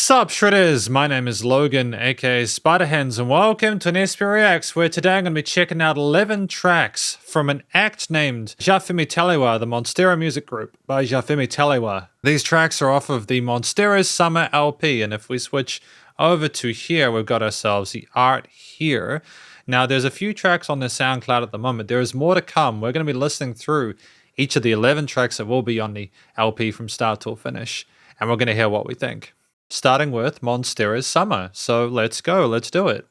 Sup Shredders, my name is Logan aka Spiderhands and welcome to an SP Reacts where today I'm going to be checking out 11 tracks from an act named Jah-Femi Telewa, the Monstera music group by Jah-Femi Telewa. These tracks are off of the Monstera's Summer LP, and if we switch over to here, we've got ourselves the art here. Now there's a few tracks on the SoundCloud at the moment. There is more to come. We're going to be listening through each of the 11 tracks that will be on the LP from start till finish, and we're going to hear what we think. Starting with Monstera's Summer. So let's go, let's do it.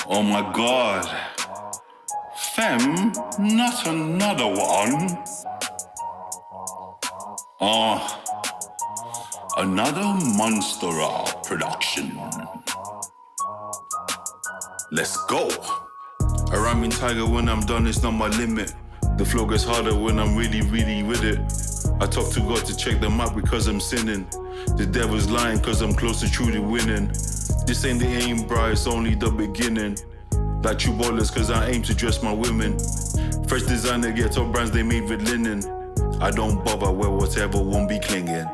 Oh my god. Fem, not another one. Another Monstera production. Let's go. A rhyming tiger, when I'm done, it's not my limit. The flow gets harder when I'm really with it. I talk to God to check the map because I'm sinning. The devil's lying cause I'm close to truly winning. This ain't the aim, bro, it's only the beginning. Like true ballers cause I aim to dress my women. Fresh designer, get top brands they made with linen. I don't bother, wear whatever, won't be clinging.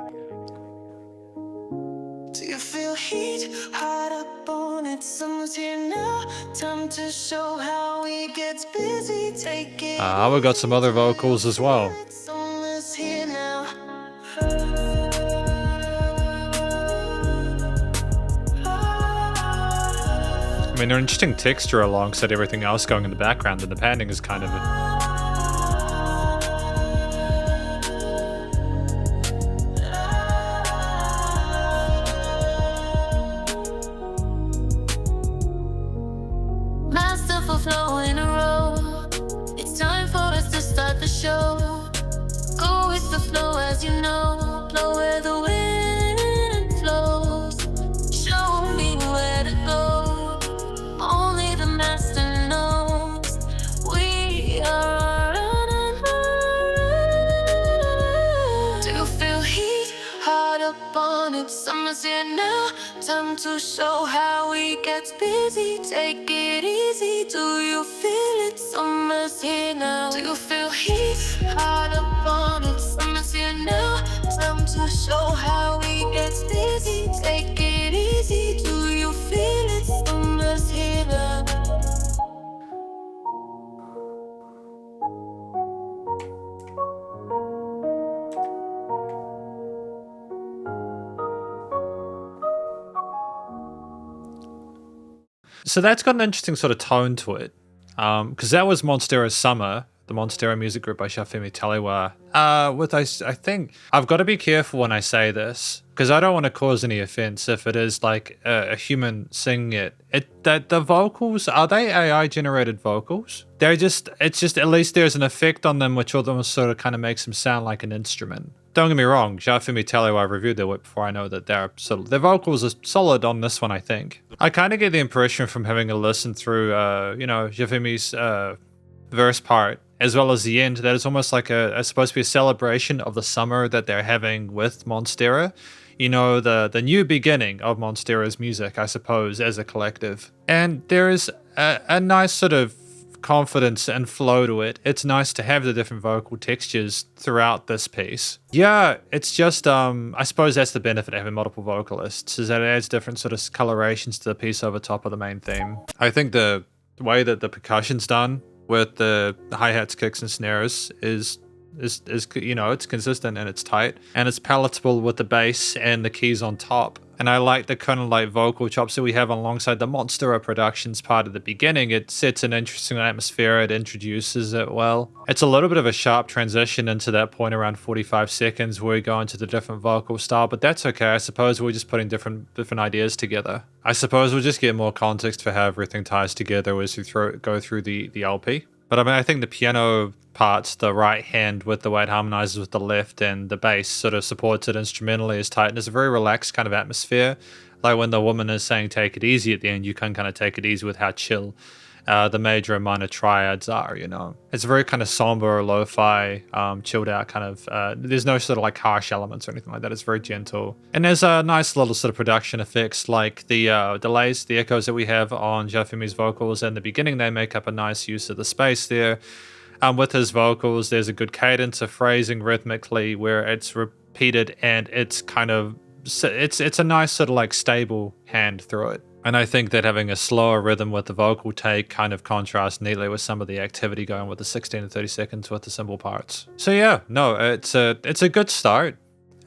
Do you feel heat? Hot up on it, summer's here now. Time to show how we get busy. Take it. We got some other vocals as well. Summer's here now. I mean, they're an interesting texture alongside everything else going in the background, and the panning is kind of Masterful flow in a row. It's time for us to start the show. Go with the flow as you know. Blow where the wind flows. Show me where to go. Only the master knows. We are on and on. Do you feel heat? Hard up on it. Summer's here now. Time to show how we get busy. Take it easy. Do you feel it? Summer's here now. Do you feel heat? Hard up on it. Summer's here now. Time to show how we get busy. Take it easy. Do you feel it? Summer's here now. So that's got an interesting sort of tone to it, because that was Monstera's Summer, the Monstera music group by Jah-Femi Telewa. I think I've got to be careful when I say this, because I don't want to cause any offense if it is like a human singing it. The vocals, are they AI generated vocals? It's just at least there's an effect on them which almost sort of kind of makes them sound like an instrument. Don't get me wrong, Jah-Femi Telewa, I reviewed their work before. I know that their vocals are solid on this one, I think. I kind of get the impression from having a listen through, Jah-Femi's verse part, as well as the end, that it's almost like supposed to be a celebration of the summer that they're having with Monstera. You know, the new beginning of Monstera's music, I suppose, as a collective. And there is a nice sort of confidence and flow to it. It's nice to have the different vocal textures throughout this piece. Yeah, it's just, I suppose that's the benefit of having multiple vocalists, is that it adds different sort of colorations to the piece over top of the main theme. I think the way that the percussion's done with the hi-hats, kicks, and snares is you know, it's consistent and it's tight, and it's palatable with the bass and the keys on top. And I like the kind of like vocal chops that we have alongside the Monstera Productions part at the beginning. It sets an interesting atmosphere, it introduces it well. It's a little bit of a sharp transition into that point around 45 seconds where we go into the different vocal style, but that's okay. I suppose we're just putting different ideas together. I suppose we'll just get more context for how everything ties together as we go through the LP. But I mean, I think the piano parts, the right hand with the way it harmonizes with the left, and the bass sort of supports it instrumentally is tight, and it's a very relaxed kind of atmosphere. Like when the woman is saying take it easy at the end, you can kind of take it easy with how chill the major and minor triads are, you know. It's very kind of somber, lo-fi, chilled out kind of, there's no sort of like harsh elements or anything like that. It's very gentle. And there's a nice little sort of production effects like the delays, the echoes that we have on Jah-Femi's vocals in the beginning. They make up a nice use of the space there. With his vocals, there's a good cadence of phrasing rhythmically where it's repeated and it's kind of, it's a nice sort of like stable hand through it. And I think that having a slower rhythm with the vocal take kind of contrasts neatly with some of the activity going with the 16 and 30 seconds with the cymbal parts. So yeah, no, it's a good start.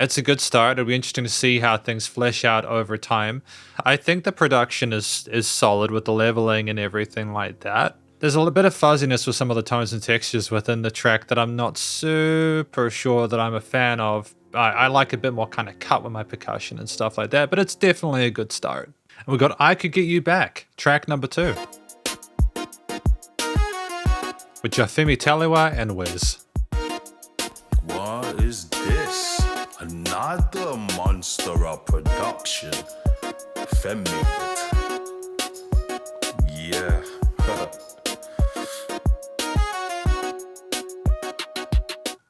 It's a good start. It'll be interesting to see how things flesh out over time. I think the production is solid with the leveling and everything like that. There's a little bit of fuzziness with some of the tones and textures within the track that I'm not super sure that I'm a fan of. I like a bit more kind of cut with my percussion and stuff like that, but it's definitely a good start. And we got I Could Get You Back, track number 2. With Jah-Femi Telewa and Wiz. What is this? Another Monstera production. Femi. Yeah.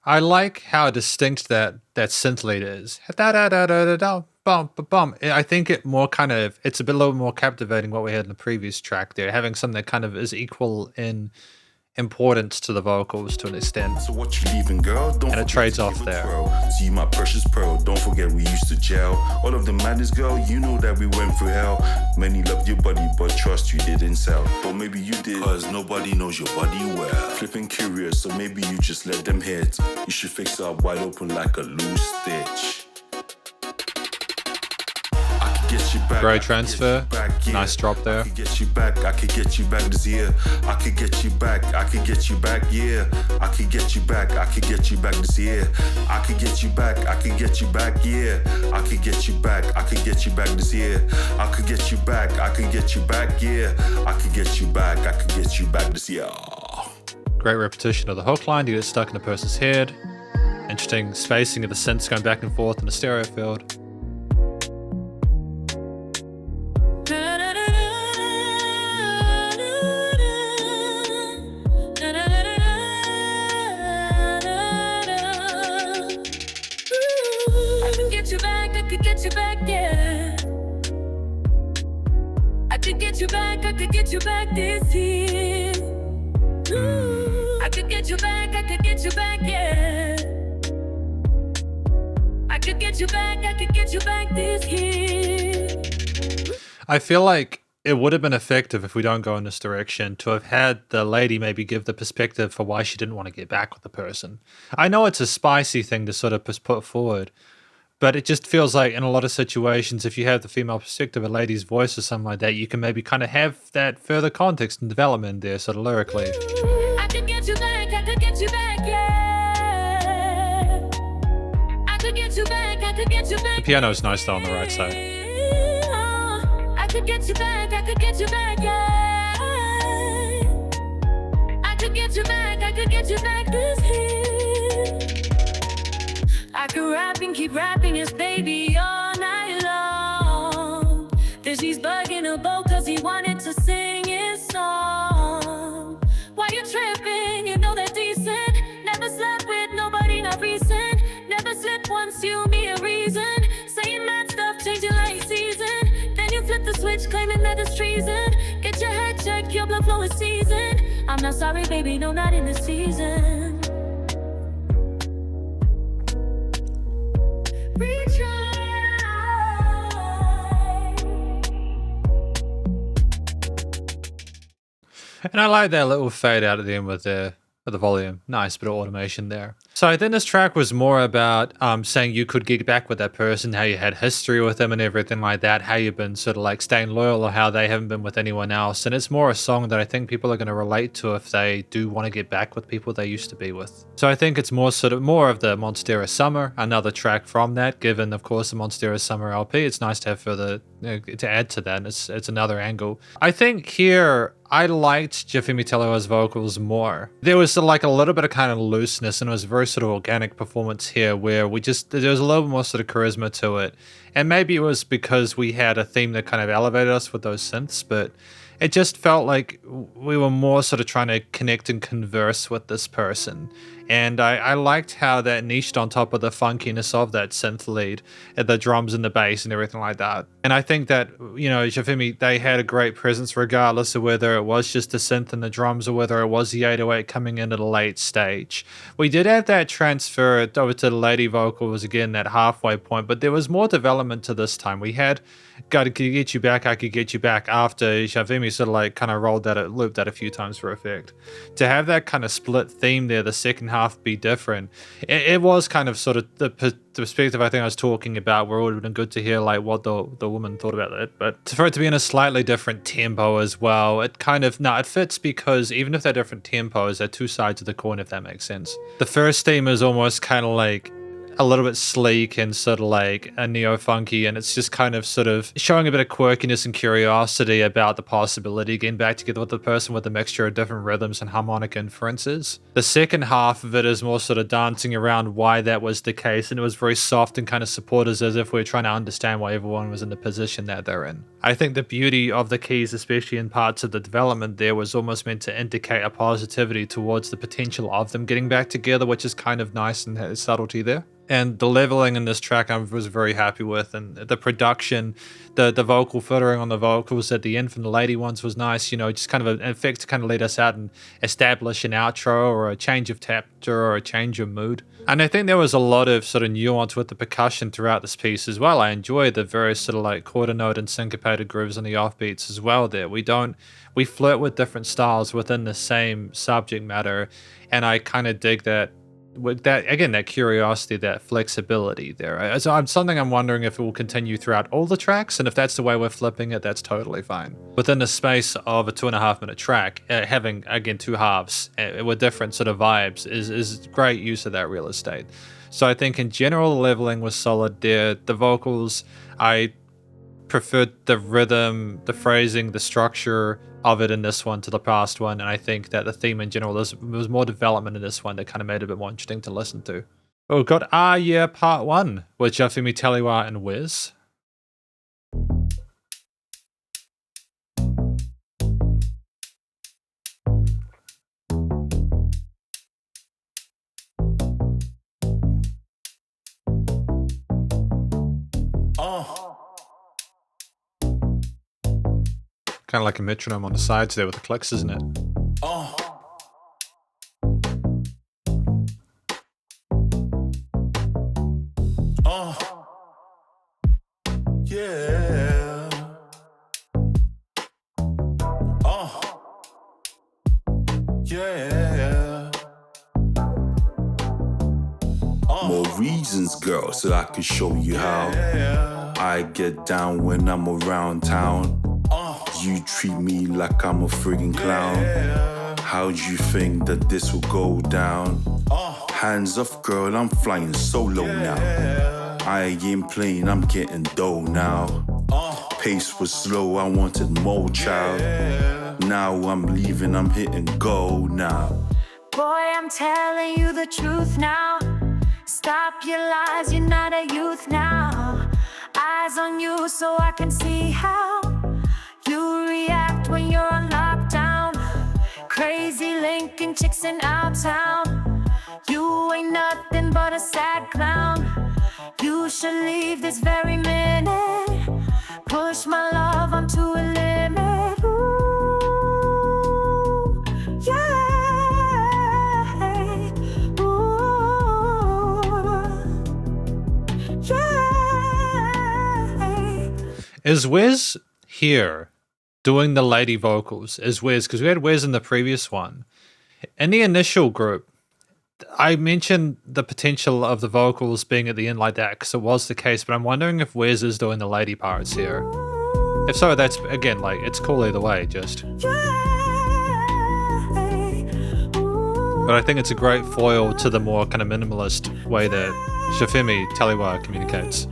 I like how distinct that synth lead is. I think it more kind of, it's a little more captivating what we had in the previous track there, having something that kind of is equal in importance to the vocals to an extent. So what you leaving, girl? Don't and it trades off there. See my precious pearl, don't forget we used to gel. All of the madness, girl, you know that we went through hell. Many loved your body, but trust you didn't sell. But maybe you did, cause nobody knows your body well. Flipping curious, so maybe you just let them hit. You should fix up wide open like a loose stitch. Great transfer, nice drop there. I could get you back, I could get you back this year. I could get you back, I could get you back, yeah. I could get you back, I could get you back this year. I could get you back, I could get you back, yeah. I could get you back, I could get you back this year. I could get you back, I could get you back, yeah. I could get you back, I could get you back this year. Great repetition of the hook line to get stuck in a person's head. Interesting spacing of the synths going back and forth in the stereo field. I could get you back this year. I could get you back, I could get you back, yeah. I could get you back, I could get you back this year. I feel like it would have been effective if we don't go in this direction to have had the lady maybe give the perspective for why she didn't want to get back with the person. I know it's a spicy thing to sort of put forward, but it just feels like in a lot of situations, if you have the female perspective, a lady's voice or something like that, you can maybe kind of have that further context and development there, sort of lyrically. I could get you back, I could get you back, yeah. I could get you back, I could get you back. The piano's nice though on the right side. I could get you back, I could get you back, yeah. I could get you back, I could get you back this year. I could rap and keep rapping his baby all night long. Then she's bugging a boat cause he wanted to sing his song. Why you tripping? You know that decent. Never slept with nobody, not recent. Never slipped once, you me a reason. Saying mad stuff, changing like season. Then you flip the switch, claiming that it's treason. Get your head checked, your blood flow is seasoned. I'm not sorry, baby, no, not in this season. And I like that little fade out at the end with the volume. Nice bit of automation there. So I think this track was more about saying you could get back with that person, how you had history with them and everything like that, how you've been sort of like staying loyal or how they haven't been with anyone else. And it's more a song that I think people are going to relate to if they do want to get back with people they used to be with. So I think it's more of the Monstera Summer, another track from that, given of course the Monstera Summer LP. It's nice to have further, to add to that. It's another angle. I think here, I liked Jah-Femi Telewa's vocals more. There was like a little bit of kind of looseness and it was a very sort of organic performance here where there was a little more sort of charisma to it. And maybe it was because we had a theme that kind of elevated us with those synths, but it just felt like we were more sort of trying to connect and converse with this person. And I liked how that niched on top of the funkiness of that synth lead, and the drums and the bass and everything like that. And I think that, Jah-Femi, they had a great presence regardless of whether it was just the synth and the drums or whether it was the 808 coming in at a late stage. We did have that transfer over to the lady vocals again, that halfway point, but there was more development to this time. We had Gotta Get You Back, I Could Get You Back after Jah-Femi sort of like kind of looped that a few times for effect. To have that kind of split theme there, the second half be different, it was kind of sort of the perspective I think I was talking about, where it would have been good to hear like what the woman thought about it. But for it to be in a slightly different tempo as well, it kind of, it fits, because even if they're different tempos, they're two sides of the coin, if that makes sense. The first theme is almost kind of like a little bit sleek and sort of like a neo-funky, and it's just kind of sort of showing a bit of quirkiness and curiosity about the possibility of getting back together with the person with a mixture of different rhythms and harmonic inferences. The second half of it is more sort of dancing around why that was the case, and it was very soft and kind of supportive, as if we were trying to understand why everyone was in the position that they're in. I think the beauty of the keys, especially in parts of the development there, was almost meant to indicate a positivity towards the potential of them getting back together, which is kind of nice and has subtlety there. And the leveling in this track I was very happy with, and the production, the vocal filtering on the vocals at the end from the lady ones was nice, just kind of an effect to kind of lead us out and establish an outro or a change of chapter or a change of mood. And I think there was a lot of sort of nuance with the percussion throughout this piece as well. I enjoyed the various sort of like quarter note and syncopated grooves on the offbeats as well there. We flirt with different styles within the same subject matter, and I kind of dig that. With that, again, that curiosity, that flexibility there. So something I'm wondering if it will continue throughout all the tracks, and if that's the way we're flipping it, that's totally fine. Within the space of a 2.5 minute track, having, again, two halves with different sort of vibes is great use of that real estate. So I think in general, the leveling was solid there. The vocals, I preferred the rhythm, the phrasing, the structure of it in this one to the past one, and I think that the theme in general, there was more development in this one that kind of made it a bit more interesting to listen to. Oh, we've got Ah Yeah Part 1 with Jah-Femi Telewa and Wiz. Kind of like a metronome on the sides there with the clicks, isn't it? Yeah. Yeah. More reasons, girl, so I can show you how I get down when I'm around town. You treat me like I'm a friggin' clown. How'd you think that this will go down? Hands off, girl, I'm flying solo now. I ain't playing, I'm getting dough now. Pace was slow, I wanted more, child. Now I'm leaving, I'm hitting go now. Boy, I'm telling you the truth now. Stop your lies, you're not a youth now. Eyes on you so I can see how you react when you're on lockdown. Crazy Lincoln chicks in our town. You ain't nothing but a sad clown. You should leave this very minute. Push my love onto a limit. Ooh, yeah. Ooh, yeah. Is Wiz here doing the lady vocals? Is Wiz, because we had Wiz in the previous one. In the initial group, I mentioned the potential of the vocals being at the end like that because it was the case, but I'm wondering if Wiz is doing the lady parts here. If so, that's, again, like, it's cool either way, just. But I think it's a great foil to the more kind of minimalist way that Jah-Femi Telewa communicates.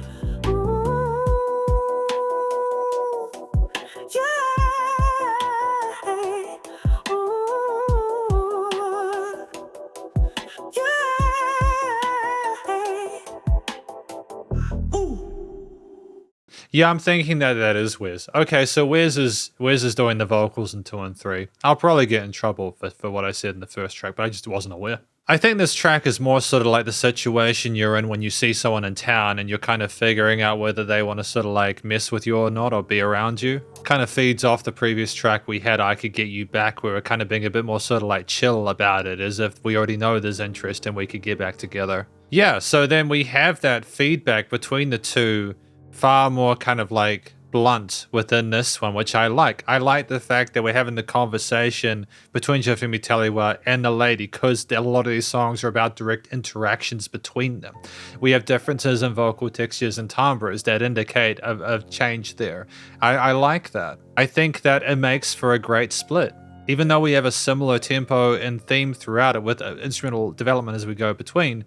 Yeah, I'm thinking that that is Wes. Okay, so Wes is doing the vocals in 2 and 3. I'll probably get in trouble for what I said in the first track, but I just wasn't aware. I think this track is more sort of like the situation you're in when you see someone in town and you're kind of figuring out whether they want to sort of like mess with you or not or be around you. Kind of feeds off the previous track we had, I Could Get You Back, where we're kind of being a bit more sort of like chill about it, as if we already know there's interest and we could get back together. Yeah, so then we have that feedback between the two, far more kind of like blunt within this one, which I like. I like the fact that we're having the conversation between Jah-Femi Telewa and the lady, because a lot of these songs are about direct interactions between them. We have differences in vocal textures and timbres that indicate a change there. I like that. I think that it makes for a great split. Even though we have a similar tempo and theme throughout it with instrumental development as we go between,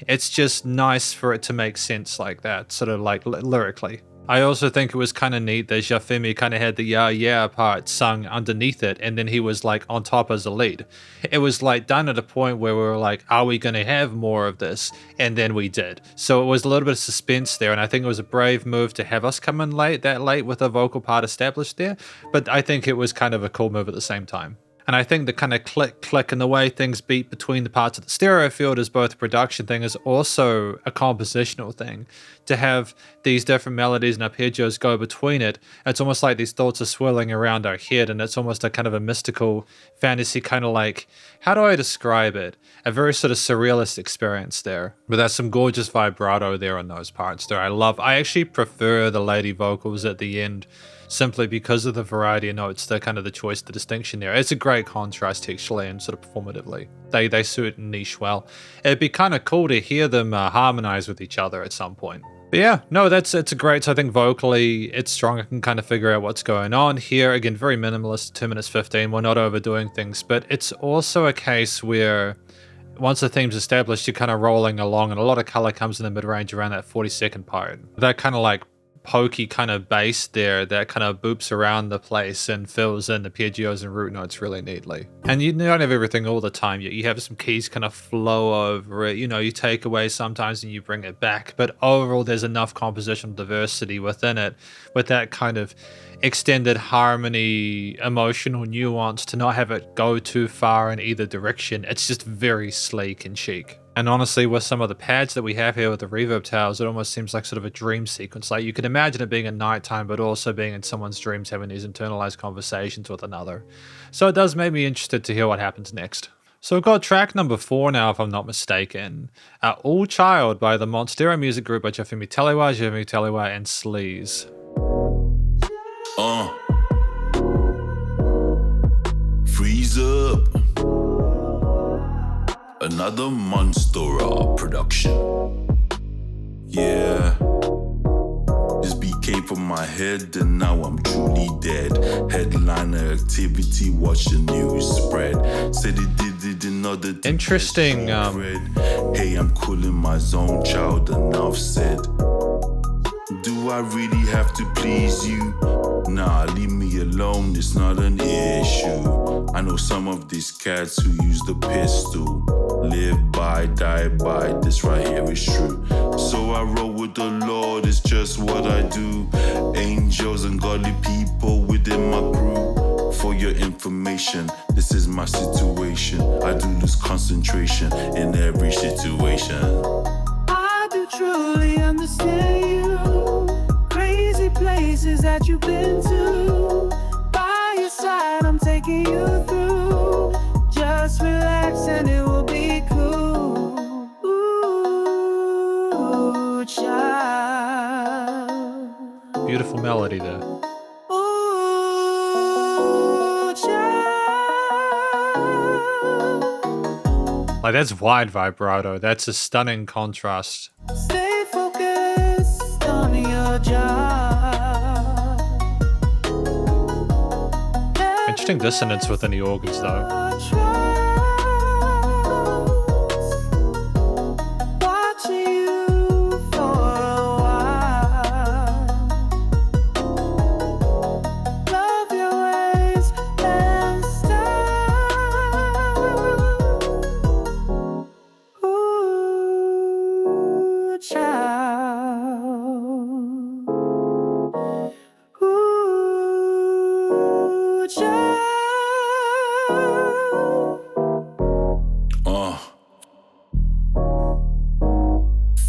it's just nice for it to make sense like that, sort of like lyrically. I also think it was kind of neat that Jah-Femi kind of had the yeah yeah part sung underneath it, and then he was like on top as a lead. It was like done at a point where we were like, are we going to have more of this? And then we did. So it was a little bit of suspense there, and I think it was a brave move to have us come in that late with a vocal part established there, but I think it was kind of a cool move at the same time. And I think the kind of click and the way things beat between the parts of the stereo field as both a production thing is also a compositional thing. To have these different melodies and arpeggios go between it, it's almost like these thoughts are swirling around our head, and it's almost a kind of a mystical fantasy, kind of like, how do I describe it? A very sort of surrealist experience there. But there's some gorgeous vibrato there on those parts there. I actually prefer the lady vocals at the end, simply because of the variety of notes, the kind of the choice, the distinction there. It's a great contrast textually and sort of performatively. They suit niche well. It'd be kind of cool to hear them harmonize with each other at some point. But yeah, no, it's a great, so I think vocally it's strong. I can kind of figure out what's going on here. Again, very minimalist, 2 minutes 15. We're not overdoing things, but it's also a case where once the theme's established, you're kind of rolling along, and a lot of color comes in the mid-range around that 40-second part. That kind of like pokey kind of bass there that kind of boops around the place and fills in the arpeggios and root notes really neatly. And you don't have everything all the time. You have some keys kind of flow over it. You know, you take away sometimes and you bring it back. But overall, there's enough compositional diversity within it with that kind of extended harmony, emotional nuance to not have it go too far in either direction. It's just very sleek and chic. And honestly, with some of the pads that we have here with the reverb towers, it almost seems like sort of a dream sequence. Like you could imagine it being at nighttime, but also being in someone's dreams, having these internalized conversations with another. So it does make me interested to hear what happens next. So we've got track number 4 now, if I'm not mistaken. All Child by the Monstera music group by Jah-Femi Telewa, and Sleaze. Freeze up. Another Monstera production. Yeah. This beat came from my head and now I'm truly dead. Headliner activity, watch the news spread. Said he did it in order to interesting. Hey, I'm cool in my zone, child, enough said. Do I really have to please you? Nah, leave me alone, it's not an issue. I know some of these cats who use the pistol. Live by, die by, this right here is true. So I roll with the Lord, it's just what I do. Angels and godly people within my crew. For your information, this is my situation. I do lose concentration in every situation. I do truly understand you. Crazy places that you've been to. By your side, I'm taking you through. Just relax and it will be cool. Ooh, child. Beautiful melody there. Ooh, child. Like that's wide vibrato. That's a stunning contrast. Stay focused on your job. Interesting dissonance within the organs though.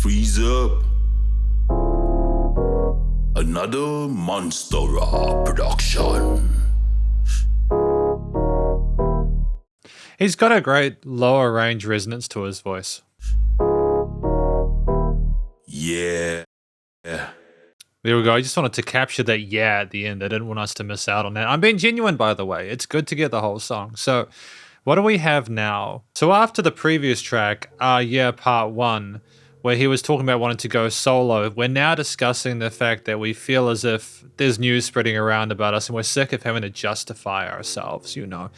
Freeze up. Another Monstera production. He's got a great lower range resonance to his voice. Yeah. There we go. I just wanted to capture that yeah at the end. I didn't want us to miss out on that. I'm being genuine, by the way. It's good to get the whole song. So what do we have now? So after the previous track, Yeah Part 1, where he was talking about wanting to go solo, we're now discussing the fact that we feel as if there's news spreading around about us and we're sick of having to justify ourselves, you know.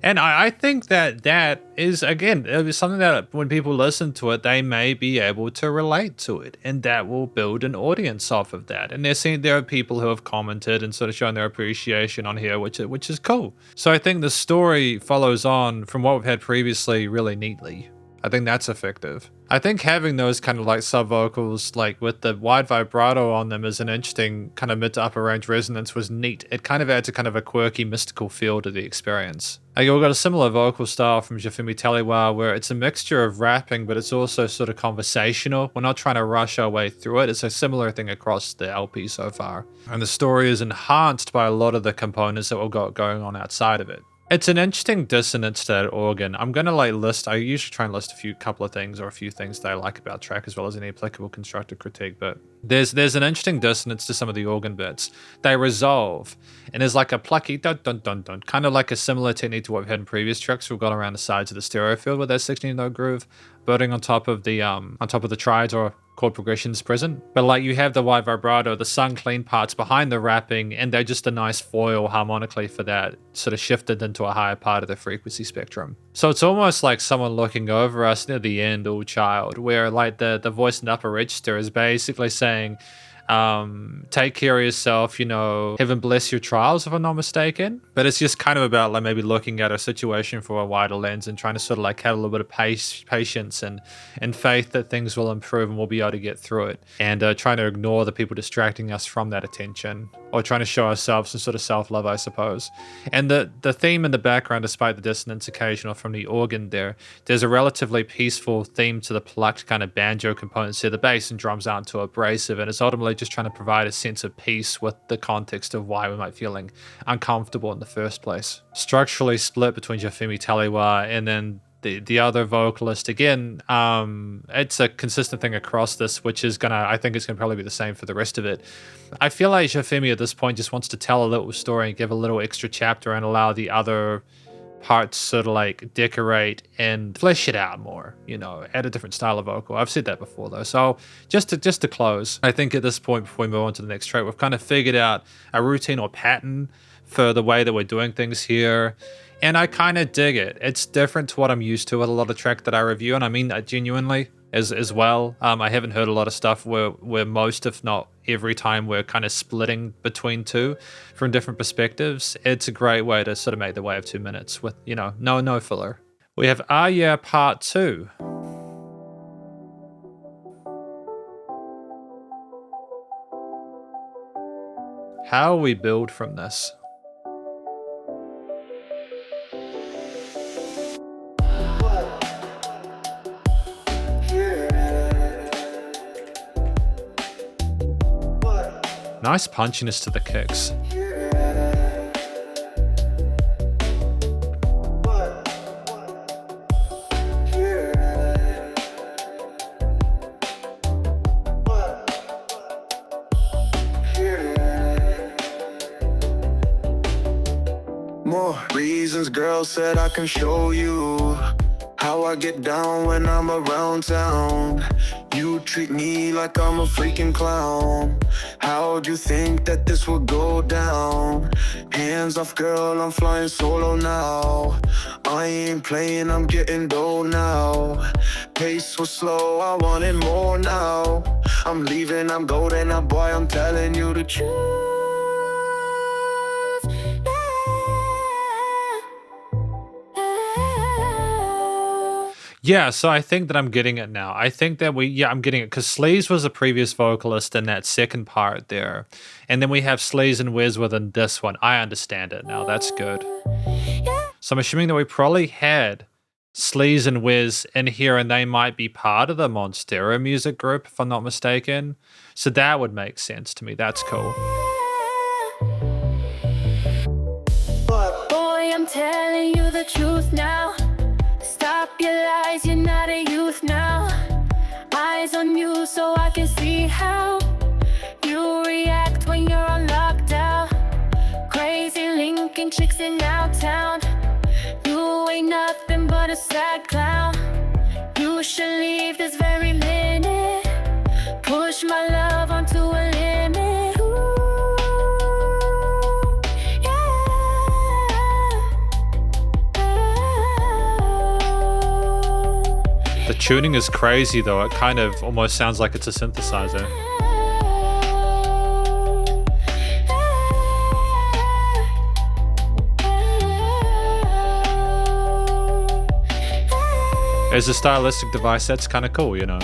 And I think that that is, again, it was something that when people listen to it, they may be able to relate to it, and that will build an audience off of that. And there are people who have commented and sort of shown their appreciation on here, which is cool. So I think the story follows on from what we've had previously really neatly. I think that's effective. I think having those kind of like sub vocals, like with the wide vibrato on them, as an interesting kind of mid to upper range resonance was neat. It kind of adds a kind of a quirky, mystical feel to the experience. We've got a similar vocal style from Jah-Femi Telewa, where it's a mixture of rapping, but it's also sort of conversational. We're not trying to rush our way through it. It's a similar thing across the LP so far. And the story is enhanced by a lot of the components that we've got going on outside of it. It's an interesting dissonance to that organ. I'm going to I usually try and list a couple of things or a few things that I like about track, as well as any applicable constructive critique, but there's an interesting dissonance to some of the organ bits. They resolve, and there's like a plucky dun dun dun dun, kind of like a similar technique to what we've had in previous tracks. We've got around the sides of the stereo field with that 16-note groove, building on top of the triads or chord progressions present. But like you have the wide vibrato, the sung clean parts behind the rapping, and they're just a nice foil harmonically for that, sort of shifted into a higher part of the frequency spectrum. So it's almost like someone looking over us near the end, "Oh child," where like the voice in the upper register is basically saying, take care of yourself, you know, heaven bless your trials, if I'm not mistaken. But it's just kind of about like maybe looking at a situation for a wider lens and trying to sort of like have a little bit of patience and faith that things will improve and we'll be able to get through it. And trying to ignore the people distracting us from that attention, or trying to show ourselves some sort of self-love, I suppose. And the theme in the background, despite the dissonance occasional from the organ there's a relatively peaceful theme to the plucked kind of banjo components here. The bass and drums aren't too abrasive, and it's ultimately just trying to provide a sense of peace with the context of why we might be feeling uncomfortable in the first place. Structurally split between Jah-Femi Telewa and then the other vocalist again. It's a consistent thing across this, which is I think it's gonna probably be the same for the rest of it. I feel like Jah-Femi at this point just wants to tell a little story and give a little extra chapter and allow the other parts sort of like decorate and flesh it out more, you know, add a different style of vocal. I've said that before though. So just to close, I think at this point before we move on to the next track, we've kind of figured out a routine or pattern for the way that we're doing things here. And I kind of dig it. It's different to what I'm used to with a lot of track that I review, and I mean that genuinely as well. I haven't heard a lot of stuff where most, if not every time, we're kind of splitting between two from different perspectives. It's a great way to sort of make the way of 2 minutes with, you know, no filler. We have Yeah Part 2. How we build from this. Nice punchiness to the kicks. More reasons, girl said I can show you how I get down when I'm around town. You treat me like I'm a freaking clown. How'd you think that this would go down? Hands off, girl, I'm flying solo now. I ain't playing, I'm getting dough now. Pace was slow, I wanted more now. I'm leaving, I'm golden, now boy, I'm telling you the truth. Yeah, so I think that I'm getting it now. I think that I'm getting it because Sleaze was a previous vocalist in that second part there. And then we have Sleaze and Wiz within this one. I understand it now. That's good. So I'm assuming that we probably had Sleaze and Wiz in here, and they might be part of the Monstera music group, if I'm not mistaken. So that would make sense to me. That's cool. Boy, I'm telling you the truth now. Stop your lies, you're not a youth now. Eyes on you so I can see how you react when you're on lockdown. Crazy linking chicks in our town. You ain't nothing but a sad clown. You should leave this very minute. Push my love onto a limit. Ooh, yeah. The tuning is crazy though. It kind of almost sounds like it's a synthesizer. As a stylistic device, that's kind of cool, you know.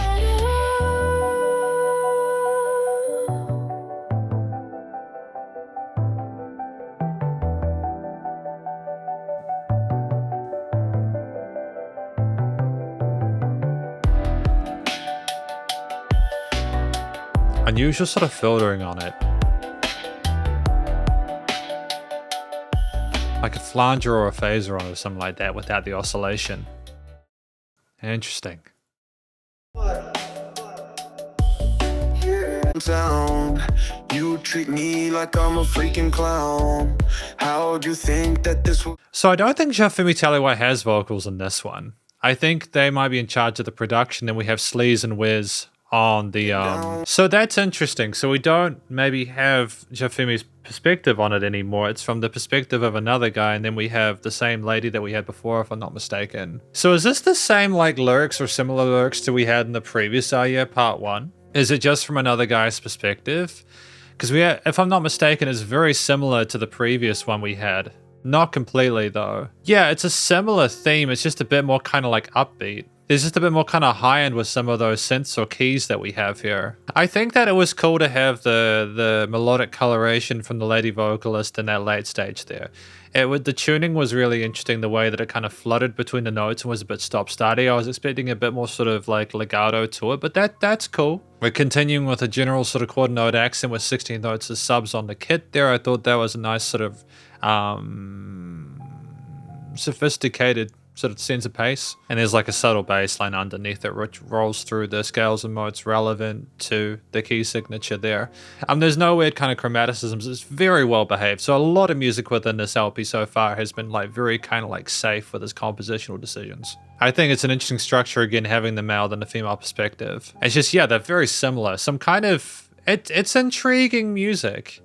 Unusual sort of filtering on it. Like a flanger or a phaser on it or something like that without the oscillation. Interesting. Town, you treat me like I'm a freaking clown. How'd you think that this would... So I don't think Jah-Femi Telewa has vocals in this one. I think they might be in charge of the production, and we have Sleaze and Wiz on the so that's interesting. So we don't maybe have Jah-Femi's perspective on it anymore. It's from the perspective of another guy, and then we have the same lady that we had before, if I'm not mistaken. So is this the same like lyrics or similar lyrics to we had in the previous Aya part 1? Is it just from another guy's perspective? Because we had, if I'm not mistaken, it's very similar to the previous one we had. Not completely though. Yeah, it's a similar theme. It's just a bit more kind of like upbeat. There's just a bit more kind of high-end with some of those synths or keys that we have here. I think that it was cool to have the melodic coloration from the lady vocalist in that late stage there. The tuning was really interesting, the way that it kind of fluttered between the notes and was a bit stop-starty. I was expecting a bit more sort of like legato to it, but that's cool. We're continuing with a general sort of quarter note accent with 16 notes as subs on the kit there. I thought that was a nice sort of sophisticated sort of sense of pace, and there's like a subtle bass line underneath it which rolls through the scales and modes relevant to the key signature there. There's no weird kind of chromaticisms. It's very well behaved. So a lot of music within this LP so far has been like very kind of like safe with its compositional decisions. I think it's an interesting structure, again, having the male and the female perspective. It's just, yeah, they're very similar. Some kind of, it's intriguing music.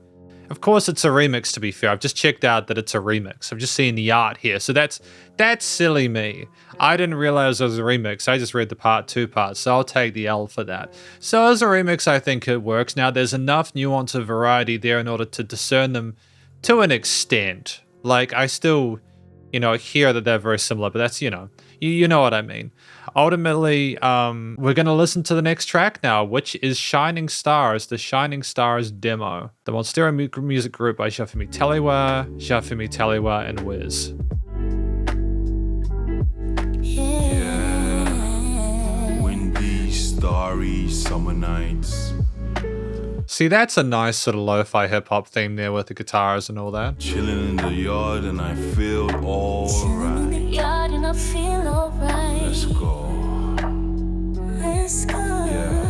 Of course, it's a remix, to be fair. I've just checked out that it's a remix. I've just seen the art here. So that's silly me. I didn't realize it was a remix. I just read the part 2 parts, so I'll take the L for that. So as a remix, I think it works. Now, there's enough nuance of variety there in order to discern them to an extent. Like, I still, hear that they're very similar, but that's, you know what I mean. Ultimately, we're going to listen to the next track now, which is Shining Stars, the Shining Stars demo. The Monstera music group by Jah-Femi Telewa, and Wiz. Yeah, windy, starry summer nights. See, that's a nice sort of lo-fi hip-hop theme there with the guitars and all that. Chilling in the yard and I feel alright. Let's go. Yeah.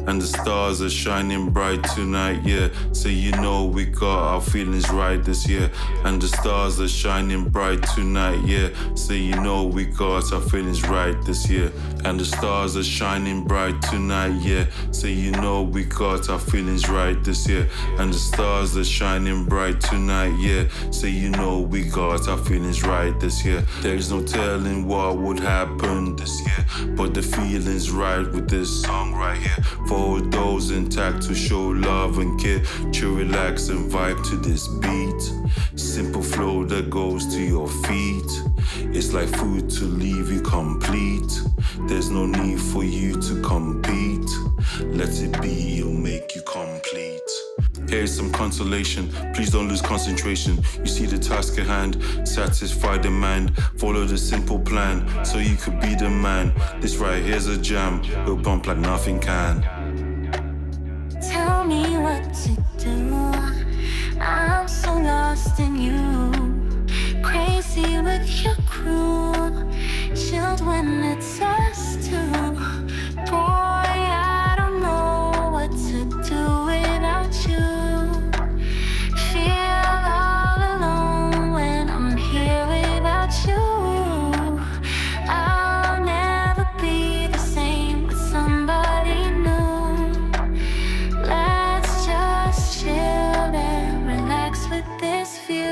And the stars are shining bright tonight, yeah. So you know we got our feelings right this year. And the stars are shining bright tonight, yeah. So you know we got our feelings right this year. And the stars are shining bright tonight, yeah. So you know we got our feelings right this year. And the stars are shining bright tonight, yeah. So you know we got our feelings right this year. There's no telling what would happen this year, but the feeling's right with this song right here. For those intact to show love and care, to relax and vibe to this beat. Simple flow that goes to your feet. It's like food to leave you complete. There's no need for you to compete. Let it be, it'll make you complete. Here's some consolation, please don't lose concentration. You see the task at hand, satisfy demand. Follow the simple plan, so you could be the man. This right here's a jam, it'll bump like nothing can. Tell me what to do. I'm so lost in you. Crazy with your crew. Chilled when it's us two. Boy, I don't know what to do without you. Feel all alone when I'm here without you. I'll never be the same with somebody new. Let's just chill and relax with this view.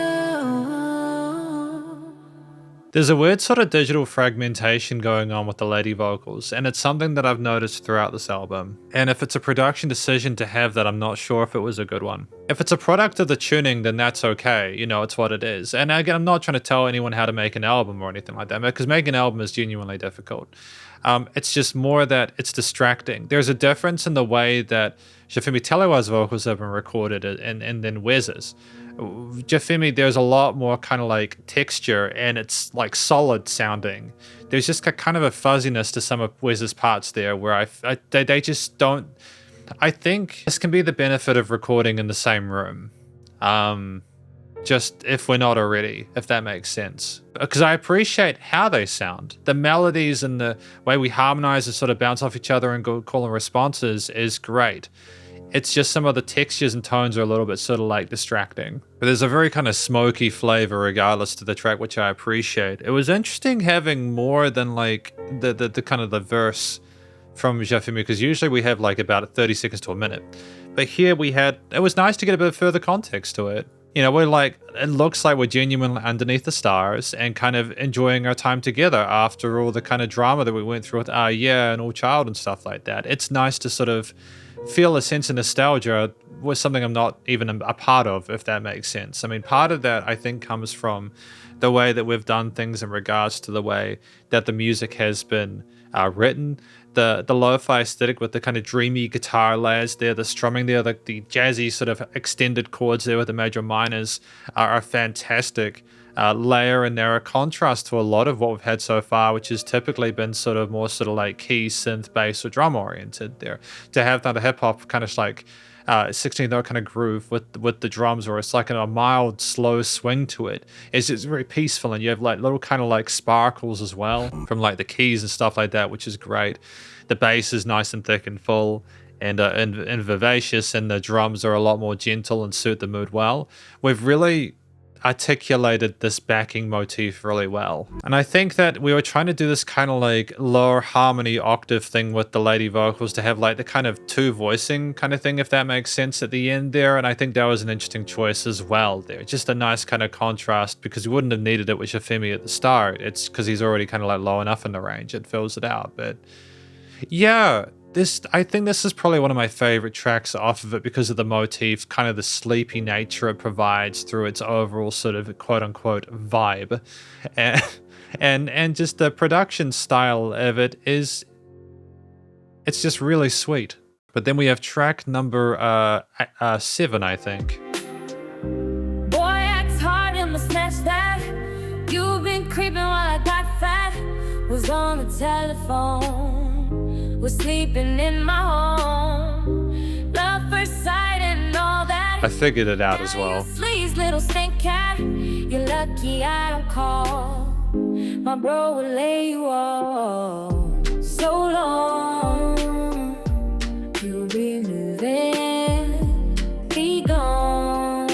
There's a weird sort of digital fragmentation going on with the lady vocals, and it's something that I've noticed throughout this album. And if it's a production decision to have that, I'm not sure if it was a good one. If it's a product of the tuning, then that's okay, you know, it's what it is. And again, I'm not trying to tell anyone how to make an album or anything like that, because making an album is genuinely difficult. It's just more that it's distracting. There's a difference in the way that Jah-Femi Telewa's vocals have been recorded and then Wes's. Jah-Femi, there's a lot more kind of like texture, and it's like solid sounding. There's just kind of a fuzziness to some of Wes's parts there where they just don't. I think this can be the benefit of recording in the same room. Just if we're not already, if that makes sense. Because I appreciate how they sound. The melodies and the way we harmonize and sort of bounce off each other and go call and responses is great. It's just some of the textures and tones are a little bit sort of like distracting. But there's a very kind of smoky flavor regardless to the track, which I appreciate. It was interesting having more than like the kind of the verse from Jah-Femi, because usually we have like about 30 seconds to a minute. But here it was nice to get a bit further context to it. You know, we're like, it looks like we're genuinely underneath the stars and kind of enjoying our time together after all the kind of drama that we went through with Yeah and All Child and stuff like that. It's nice to sort of feel a sense of nostalgia with something I'm not even a part of, if that makes sense. I mean, part of that I think comes from the way that we've done things in regards to the way that the music has been written, the lo-fi aesthetic with the kind of dreamy guitar layers there, the strumming there, the jazzy sort of extended chords there with the major minors are a fantastic layer, and they're a contrast to a lot of what we've had so far, which has typically been sort of more sort of like key, synth, bass, or drum oriented there. To have that hip hop kind of like 16th note kind of groove with the drums, or it's like a mild slow swing to it. It's just very peaceful, and you have like little kind of like sparkles as well from like the keys and stuff like that, which is great. The bass is nice and thick and full and vivacious, and the drums are a lot more gentle and suit the mood well. We've really articulated this backing motif really well. And I think that we were trying to do this kind of like lower harmony octave thing with the lady vocals to have like the kind of two voicing kind of thing, if that makes sense at the end there. And I think that was an interesting choice as well there. Just a nice kind of contrast, because we wouldn't have needed it with Jah-Femi at the start. It's because he's already kind of like low enough in the range. It fills it out. But yeah, I think this is probably one of my favorite tracks off of it because of the motif, kind of the sleepy nature it provides through its overall sort of quote unquote vibe. And just the production style of it it's just really sweet. But then we have track number 7, I think. Boy, acts hard and must snatch that. You've been creeping while I got fat. Was on the telephone. Was sleeping in my home. Love first sight and all that. I figured it out as well. Sleeves, little stink cat. You're lucky I don't call. My bro will lay you off. So long, you'll be moving. Be gone,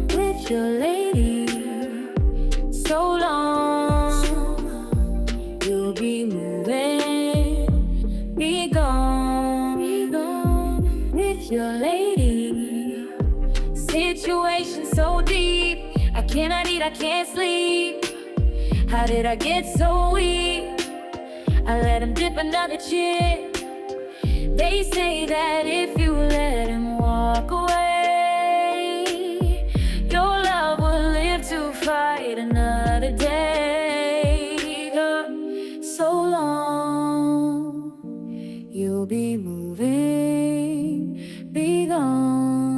with your lady. So long, you'll be moving. Be gone with your lady. Situation so deep, I cannot eat, I can't sleep. How did I get so weak? I let him dip another chick. They say that if you let him walk away, your love will live to fight another day. So long, you'll be moving, be gone.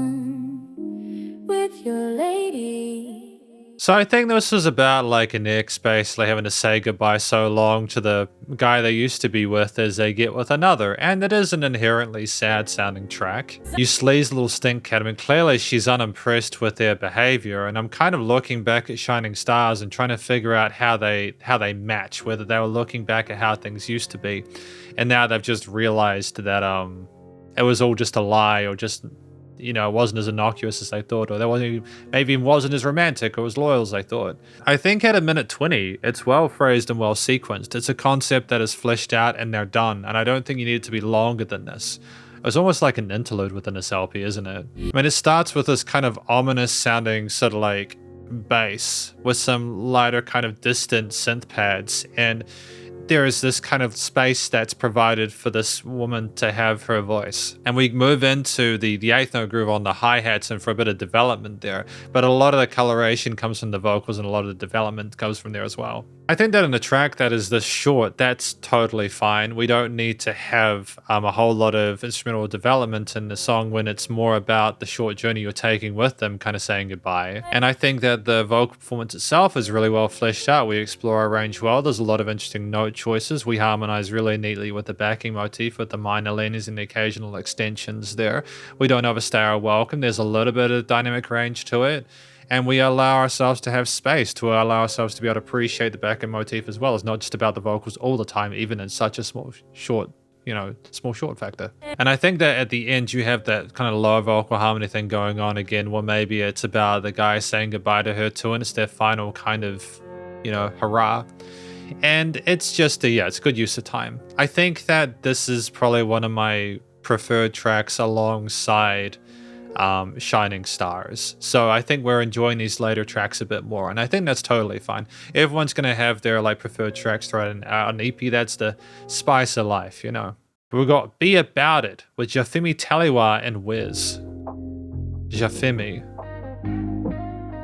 So I think this was about like an ex basically having to say goodbye so long to the guy they used to be with as they get with another, and it is an inherently sad sounding track. You sleaze little stink cat, I mean clearly she's unimpressed with their behavior, and I'm kind of looking back at Shining Stars and trying to figure out how they match, whether they were looking back at how things used to be, and now they've just realized that it was all just a lie, or just, you know, it wasn't as innocuous as they thought, or they wasn't, maybe even wasn't as romantic or as loyal as they thought. I think at a minute 20, it's well phrased and well sequenced. It's a concept that is fleshed out and they're done, and I don't think you need it to be longer than this. It's almost like an interlude within this LP, isn't it? I mean, it starts with this kind of ominous sounding sort of like bass with some lighter kind of distant synth pads, and there is this kind of space that's provided for this woman to have her voice. And we move into the eighth note groove on the hi-hats and for a bit of development there. But a lot of the coloration comes from the vocals and a lot of the development comes from there as well. I think that in a track that is this short, that's totally fine. We don't need to have a whole lot of instrumental development in the song when it's more about the short journey you're taking with them, kind of saying goodbye. And I think that the vocal performance itself is really well fleshed out. We explore our range well. There's a lot of interesting note choices. We harmonize really neatly with the backing motif, with the minor leanings and the occasional extensions there. We don't overstay our welcome. There's a little bit of dynamic range to it. And we allow ourselves to have space, to allow ourselves to be able to appreciate the backing motif as well. It's not just about the vocals all the time, even in such a small short factor. And I think that at the end you have that kind of lower vocal harmony thing going on again, where maybe it's about the guy saying goodbye to her too, and it's their final kind of, you know, hurrah. And it's just it's good use of time. I think that this is probably one of my preferred tracks alongside Shining Stars. So I think we're enjoying these later tracks a bit more, and I think that's totally fine. Everyone's going to have their like preferred tracks throughout an EP. That's the spice of life, you know. We've got Be About It with Jah-Femi Telewa and Wiz. Jah-Femi.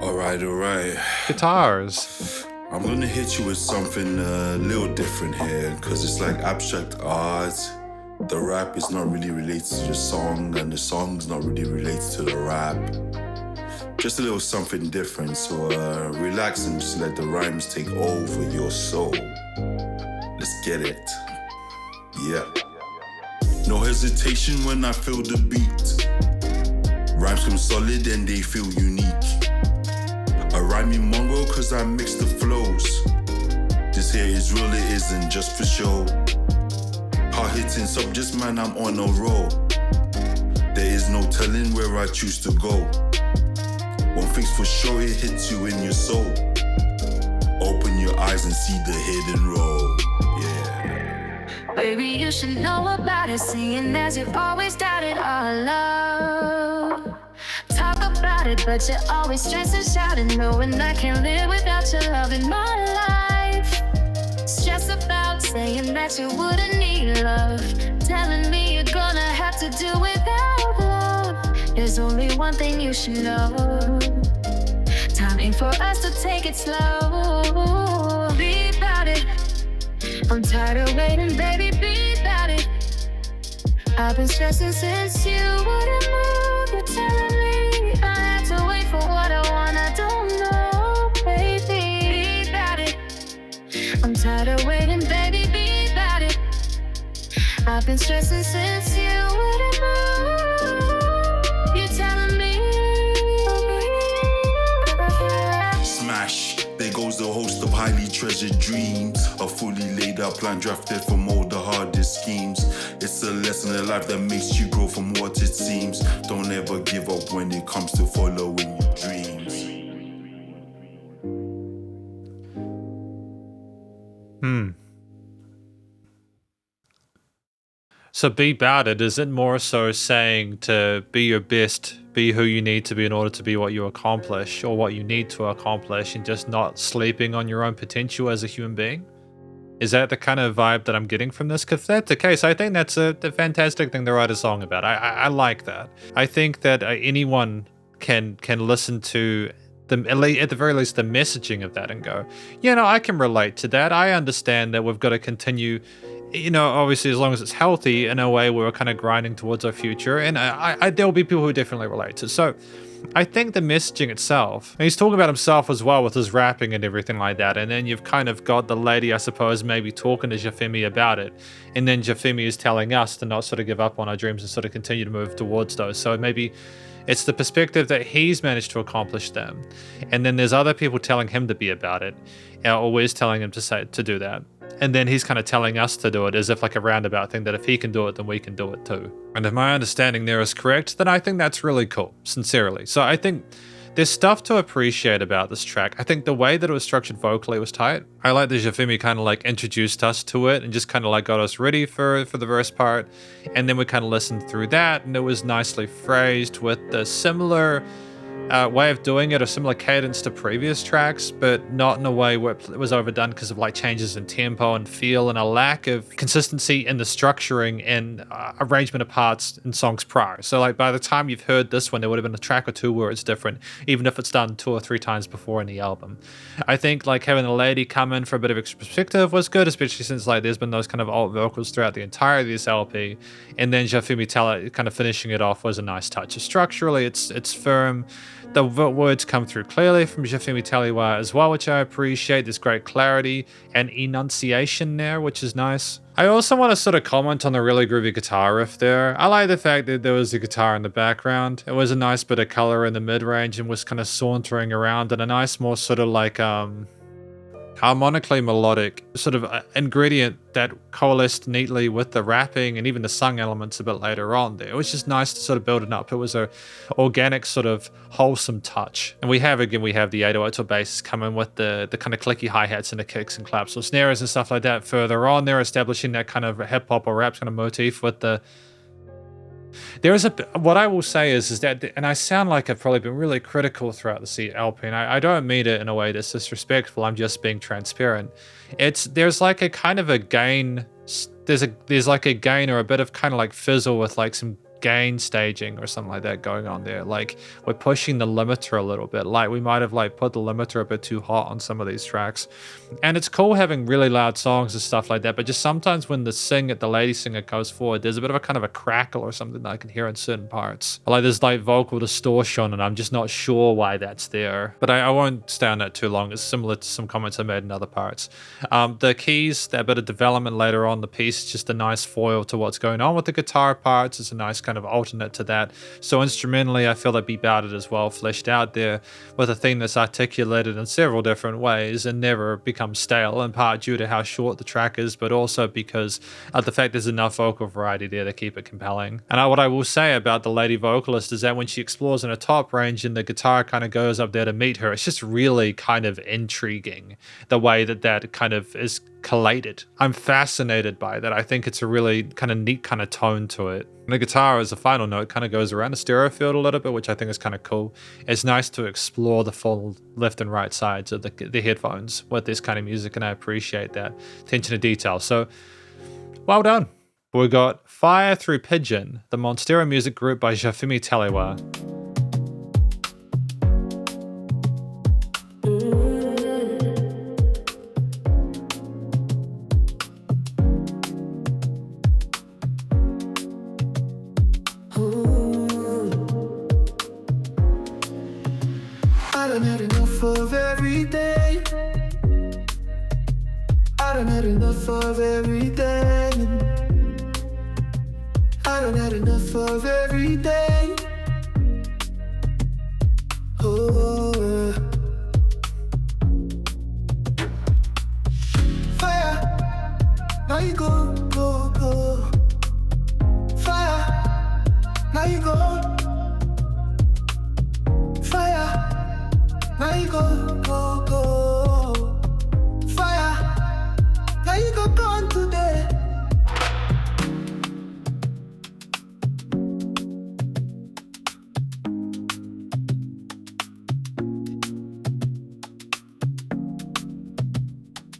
Alright. Guitars. I'm gonna hit you with something a little different here, cause it's like abstract art. The rap is not really related to the song, and the song's not really related to the rap. Just a little something different, so relax and just let the rhymes take over your soul. Let's get it. Yeah. No hesitation when I feel the beat. Rhymes come solid and they feel unique. I rhyme in mongo cause I mix the flows. This here is real, it isn't just for show. Hard hitting subjects, man, I'm on a roll. There is no telling where I choose to go. One thing's for sure, it hits you in your soul. Open your eyes and see the hidden road. Yeah. Baby, you should know about it, seeing as you've always doubted our love. Talk about it, but you're always stressing, shouting, knowing I can't live without your love in my life. Stress about saying that you wouldn't need love, telling me you're gonna have to do without love. There's only one thing you should know. Time ain't for us to take it slow. Be about it. I'm tired of waiting, baby, be about it. I've been stressing since you wouldn't move. You're telling me I have to wait for what I want, I don't know, baby, be about it. I'm tired of waiting, baby, be about it. I've been stressing since you wouldn't move. You're telling me. Smash. There goes the host of highly treasured dreams. A fully laid out plan drafted from all the hardest schemes. It's a lesson in life that makes you grow from what it seems. Don't ever give up when it comes to following your dreams. So Be About It, is it more so saying to be your best, be who you need to be in order to be what you accomplish or what you need to accomplish, and just not sleeping on your own potential as a human being? Is that the kind of vibe that I'm getting from this? Because if that's the case, I think that's a fantastic thing to write a song about. I like that. I think that anyone can listen to at the very least the messaging of that and go, you know, I can relate to that. I understand that we've got to continue, you know, obviously as long as it's healthy, in a way where we're kind of grinding towards our future. And there'll be people who definitely relate to. So I think the messaging itself, and he's talking about himself as well with his rapping and everything like that, and then you've kind of got the lady, I suppose, maybe talking to Jah-Femi about it, and then Jah-Femi is telling us to not sort of give up on our dreams and sort of continue to move towards those. So maybe it's the perspective that he's managed to accomplish them, and then there's other people telling him to be about it, always telling him to do that. And then he's kind of telling us to do it as if like a roundabout thing, that if he can do it, then we can do it too. And if my understanding there is correct, then I think that's really cool, sincerely. So I think there's stuff to appreciate about this track. I think the way that it was structured vocally was tight. I like that Jah-Femi kind of like introduced us to it and just kind of like got us ready for the verse part. And then we kind of listened through that, and it was nicely phrased with the similar way of doing it, a similar cadence to previous tracks, but not in a way where it was overdone because of like changes in tempo and feel and a lack of consistency in the structuring and arrangement of parts in songs prior. So like by the time you've heard this one, there would have been a track or two where it's different, even if it's done 2 or 3 times before in the album. I think like having the lady come in for a bit of extra perspective was good, especially since like there's been those kind of alt vocals throughout the entirety of this LP, and then Jah-Femi Telewa kind of finishing it off was a nice touch. Structurally, it's firm. The words come through clearly from Jah-Femi Telewa as well, which I appreciate. There's great clarity and enunciation there, which is nice. I also want to sort of comment on the really groovy guitar riff there. I like the fact that there was a guitar in the background. It was a nice bit of color in the mid-range and was kind of sauntering around, and a nice more sort of like harmonically melodic sort of ingredient that coalesced neatly with the rapping and even the sung elements a bit later on there. It was just nice to sort of build it up. It was a organic sort of wholesome touch. And we have the 808 or bass come in with the kind of clicky hi-hats and the kicks and claps or snares and stuff like that further on. They're establishing that kind of hip-hop or rap kind of motif with the... What I will say is that, and I sound like I've probably been really critical throughout the LP, and I don't mean it in a way that's disrespectful, I'm just being transparent. There's like a kind of a gain, there's like a gain or a bit of kind of like fizzle with like some gain staging or something like that going on there. Like we're pushing the limiter a little bit, like we might have like put the limiter a bit too hot on some of these tracks. And it's cool having really loud songs and stuff like that, but just sometimes when the lady singer goes forward, there's a bit of a kind of a crackle or something that I can hear in certain parts. Like there's like vocal distortion, and I'm just not sure why that's there. But I won't stay on that too long. It's similar to some comments I made in other parts. The keys, that bit of development later on the piece, is just a nice foil to what's going on with the guitar parts. It's a nice kind of alternate to that. So instrumentally, I feel like BOUT IT as well, fleshed out there with a theme that's articulated in several different ways and never becomes stale, in part due to how short the track is, but also because of the fact there's enough vocal variety there to keep it compelling. And what I will say about the lady vocalist is that when she explores in a top range and the guitar kind of goes up there to meet her, it's just really kind of intriguing the way that kind of is collated. I'm fascinated by that. I think it's a really kind of neat kind of tone to it. And the guitar, as a final note, kind of goes around the stereo field a little bit, which I think is kind of cool. It's nice to explore the full left and right sides of the headphones with this kind of music, and I appreciate that attention to detail. So, well done. We got Fire Through Pidgin, the Monstera music group by Jah-Femi Telewa. I done had enough of every day. I done had enough of every day. I done had enough of every day. Oh, fire, now you go, go, go. Fire, now you go. Fire, now you go, go, go. Fire, now you go gone today.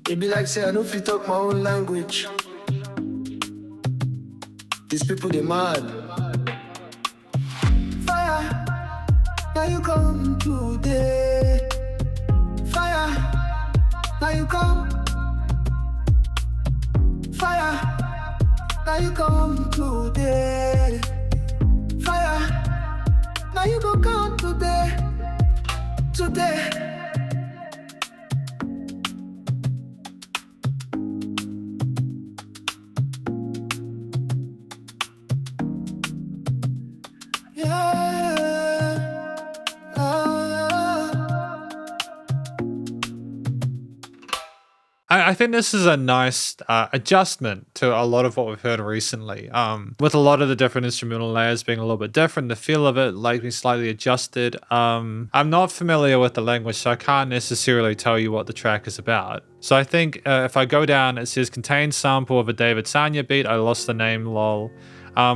It be like say I know if you talk my own language. These people they mad. Fire, now you come today. Fire, now you come. Fire, now you come today. Fire, now you go gone today? Today. I think this is a nice adjustment to a lot of what we've heard recently. With a lot of the different instrumental layers being a little bit different, the feel of it like being slightly adjusted. I'm not familiar with the language, so I can't necessarily tell you what the track is about. So I think if I go down, it says contains sample of a David Sanya beat. I lost the name, lol.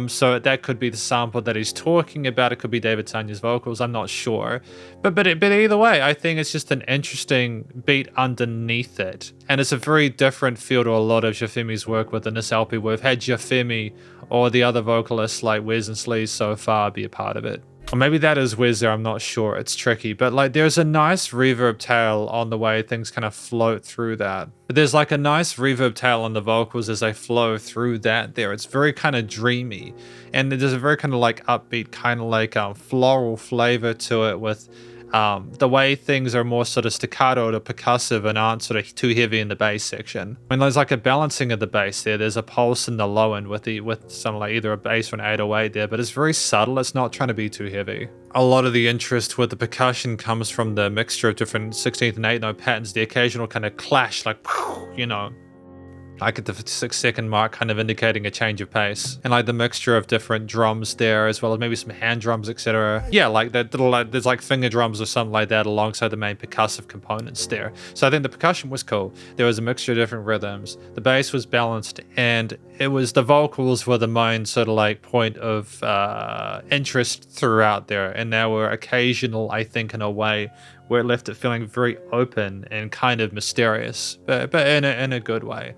So that could be the sample that he's talking about. It could be David Sanya's vocals. I'm not sure. But either way, I think it's just an interesting beat underneath it. And it's a very different feel to a lot of Jah-Femi's work within this LP. We've had Jah-Femi or the other vocalists like Wes and Sleaze so far be a part of it. Or maybe that is Wes there, I'm not sure. It's tricky. But like there's a nice reverb tail on the way things kind of float through that. But there's like a nice reverb tail on the vocals as they flow through that there. It's very kind of dreamy. And there's a very kind of like upbeat, kind of like floral flavor to it with the way things are more sort of staccato to percussive and aren't sort of too heavy in the bass section. I mean, there's like a balancing of the bass there. There's a pulse in the low end with some like either a bass or an 808 there, but it's very subtle. It's not trying to be too heavy. A lot of the interest with the percussion comes from the mixture of different 16th and 8th note patterns, the occasional kind of clash, like, you know, like at the 6-second mark, kind of indicating a change of pace, and like the mixture of different drums there, as well as maybe some hand drums, etc. Yeah, like that little, like, there's like finger drums or something like that alongside the main percussive components there. So I think the percussion was cool. There was a mixture of different rhythms. The bass was balanced, and it was the vocals were the main sort of like point of interest throughout there, and they were occasional, I think, in a way where it left it feeling very open and kind of mysterious, but in a good way.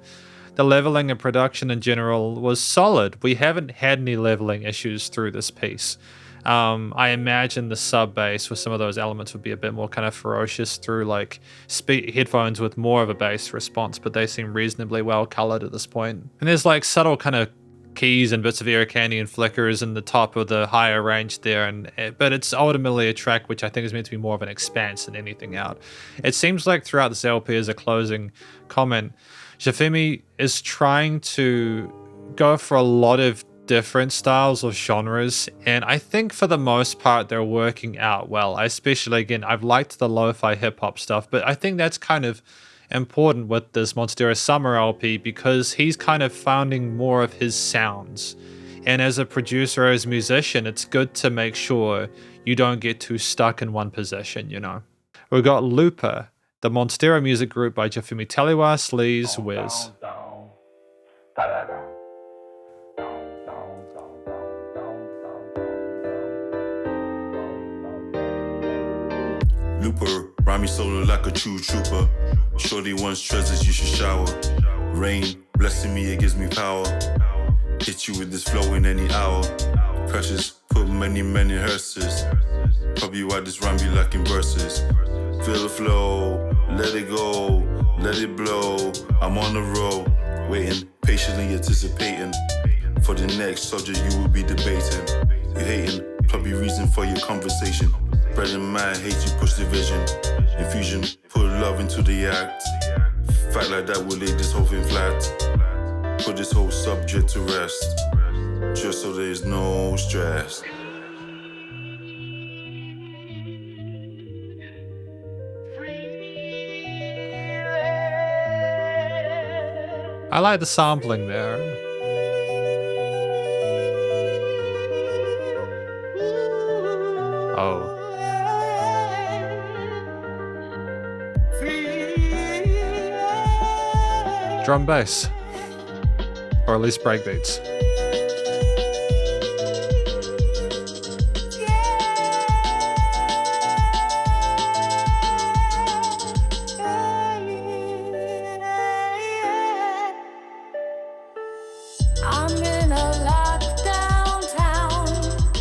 The leveling and production in general was solid. We haven't had any leveling issues through this piece. I imagine the sub bass with some of those elements would be a bit more kind of ferocious through like headphones with more of a bass response, but they seem reasonably well colored at this point. And there's like subtle kind of keys and bits of ear candy and flickers in the top of the higher range there, but it's ultimately a track which I think is meant to be more of an expanse than anything out. It seems like throughout this LP, as a closing comment, Jah-Femi is trying to go for a lot of different styles or genres, and I think for the most part they're working out well. Especially, again, I've liked the lo-fi hip-hop stuff, but I think that's kind of important with this Monstera Summer LP because he's kind of finding more of his sounds. And as a producer, as a musician, it's good to make sure you don't get too stuck in one position, you know. We've got Looper, the Monstera music group by Jah-Femi Telewa, Sleaze, Wes. Looper, rhyme me solo like a true trooper. Shorty wants treasures, you should shower. Rain, blessing me, it gives me power. Hit you with this flow in any hour. Precious, put many hearses. Probably why this rhyme be lacking verses. Feel the flow, let it go, let it blow. I'm on the road, waiting, patiently anticipating. For the next subject you will be debating. You hating, probably reason for your conversation. Bread and man, hate you push division. Infusion, put love into the act. Fact like that will lay this whole thing flat. Put this whole subject to rest. Just so there's no stress. I like the sampling there. Oh. Drum bass. Or at least breakbeats.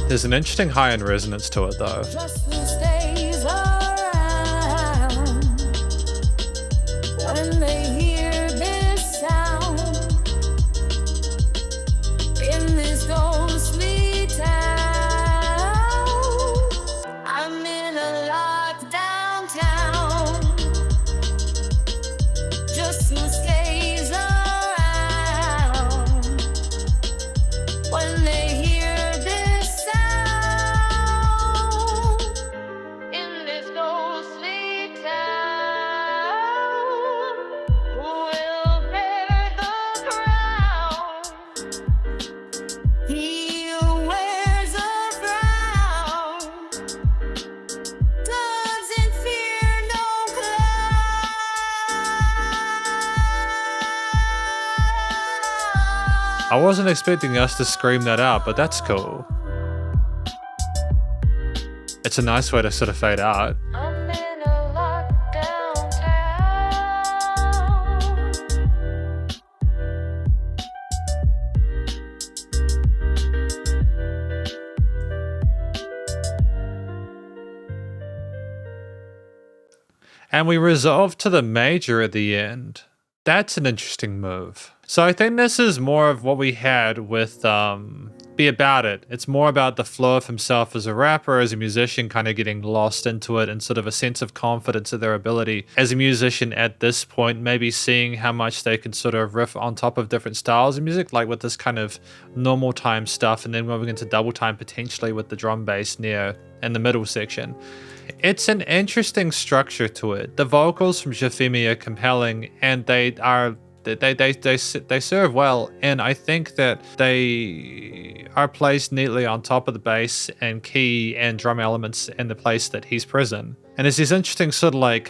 There's an interesting high-end resonance to it though. Just who stays around when they hear this sound in this ghostly town. I wasn't expecting us to scream that out, but that's cool. It's a nice way to sort of fade out. I'm in a lockdown town. And we resolve to the major at the end. That's an interesting move. So I think this is more of what we had with Be About It. It's more about the flow of himself as a rapper, as a musician, kind of getting lost into it and sort of a sense of confidence of their ability as a musician at this point, maybe seeing how much they can sort of riff on top of different styles of music, like with this kind of normal time stuff, and then moving into double time potentially with the drum bass near in the middle section. It's an interesting structure to it. The vocals from Jah-Femi are compelling, and they serve well, and I think that they are placed neatly on top of the bass and key and drum elements in the place that he's present. And there's these interesting sort of like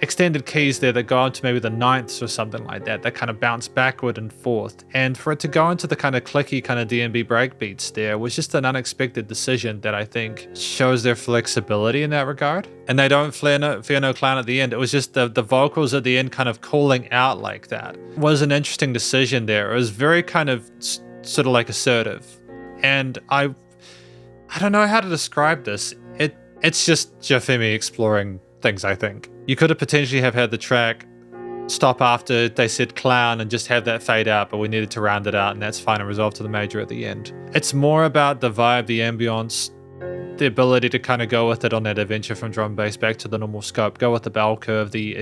extended keys there that go into maybe the ninths or something like that, that kind of bounce backward and forth. And for it to go into the kind of clicky kind of D&B breakbeats there was just an unexpected decision that I think shows their flexibility in that regard. And they don't fear no clown at the end. It was just the vocals at the end kind of calling out like that was an interesting decision there. It was very kind of sort of like assertive. And I don't know how to describe this. It's just Jah-Femi exploring things, I think. You could have potentially have had the track stop after they said clown and just have that fade out, but we needed to round it out, and that's fine and resolve to the major at the end. It's more about the vibe, the ambience, the ability to kind of go with it on that adventure from drum bass back to the normal scope, go with the bell curve, the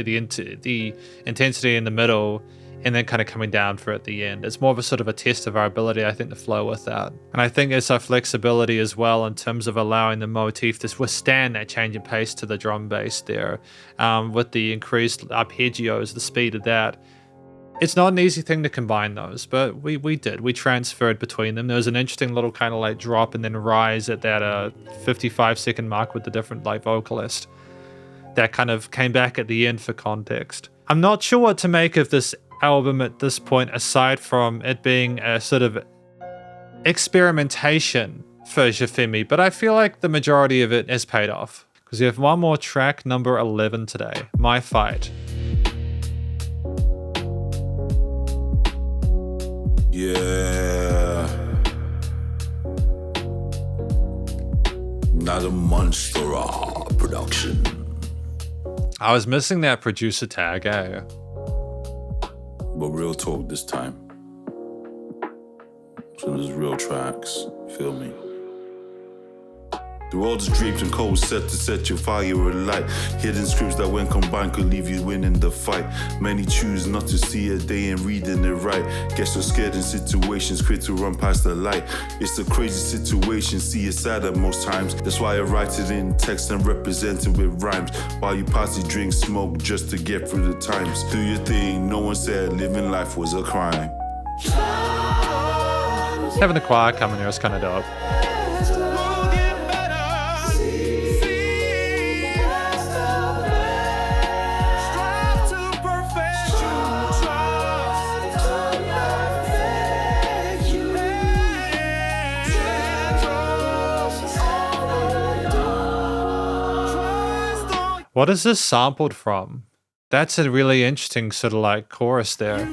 intensity in the middle, and then kind of coming down for at the end. It's more of a sort of a test of our ability, I think, to flow with that. And I think it's our flexibility as well in terms of allowing the motif to withstand that change in pace to the drum bass there, with the increased arpeggios, the speed of that. It's not an easy thing to combine those, but we did. We transferred between them. There was an interesting little kind of like drop and then rise at that 55-second mark with the different like vocalist. That kind of came back at the end for context. I'm not sure what to make of this album at this point, aside from it being a sort of experimentation for Jah-Femi, but I feel like the majority of it has paid off. Because we have one more track, number 11 today, My Fight. Yeah. Not a Monstera production. I was missing that producer tag, eh? But real talk this time. So there's real tracks, feel me? The world is draped in cold, set to set your fire alight. Hidden scripts that when combined could leave you winning the fight. Many choose not to see it, they ain't reading it right. Get so scared in situations, quick to run past the light. It's a crazy situation, see it sad at most times. That's why I write it in text and represent it with rhymes. While you party, drink, smoke just to get through the times. Do your thing, no one said living life was a crime. Having the choir coming here is kind of dope. What is this sampled from? That's a really interesting sort of like chorus there.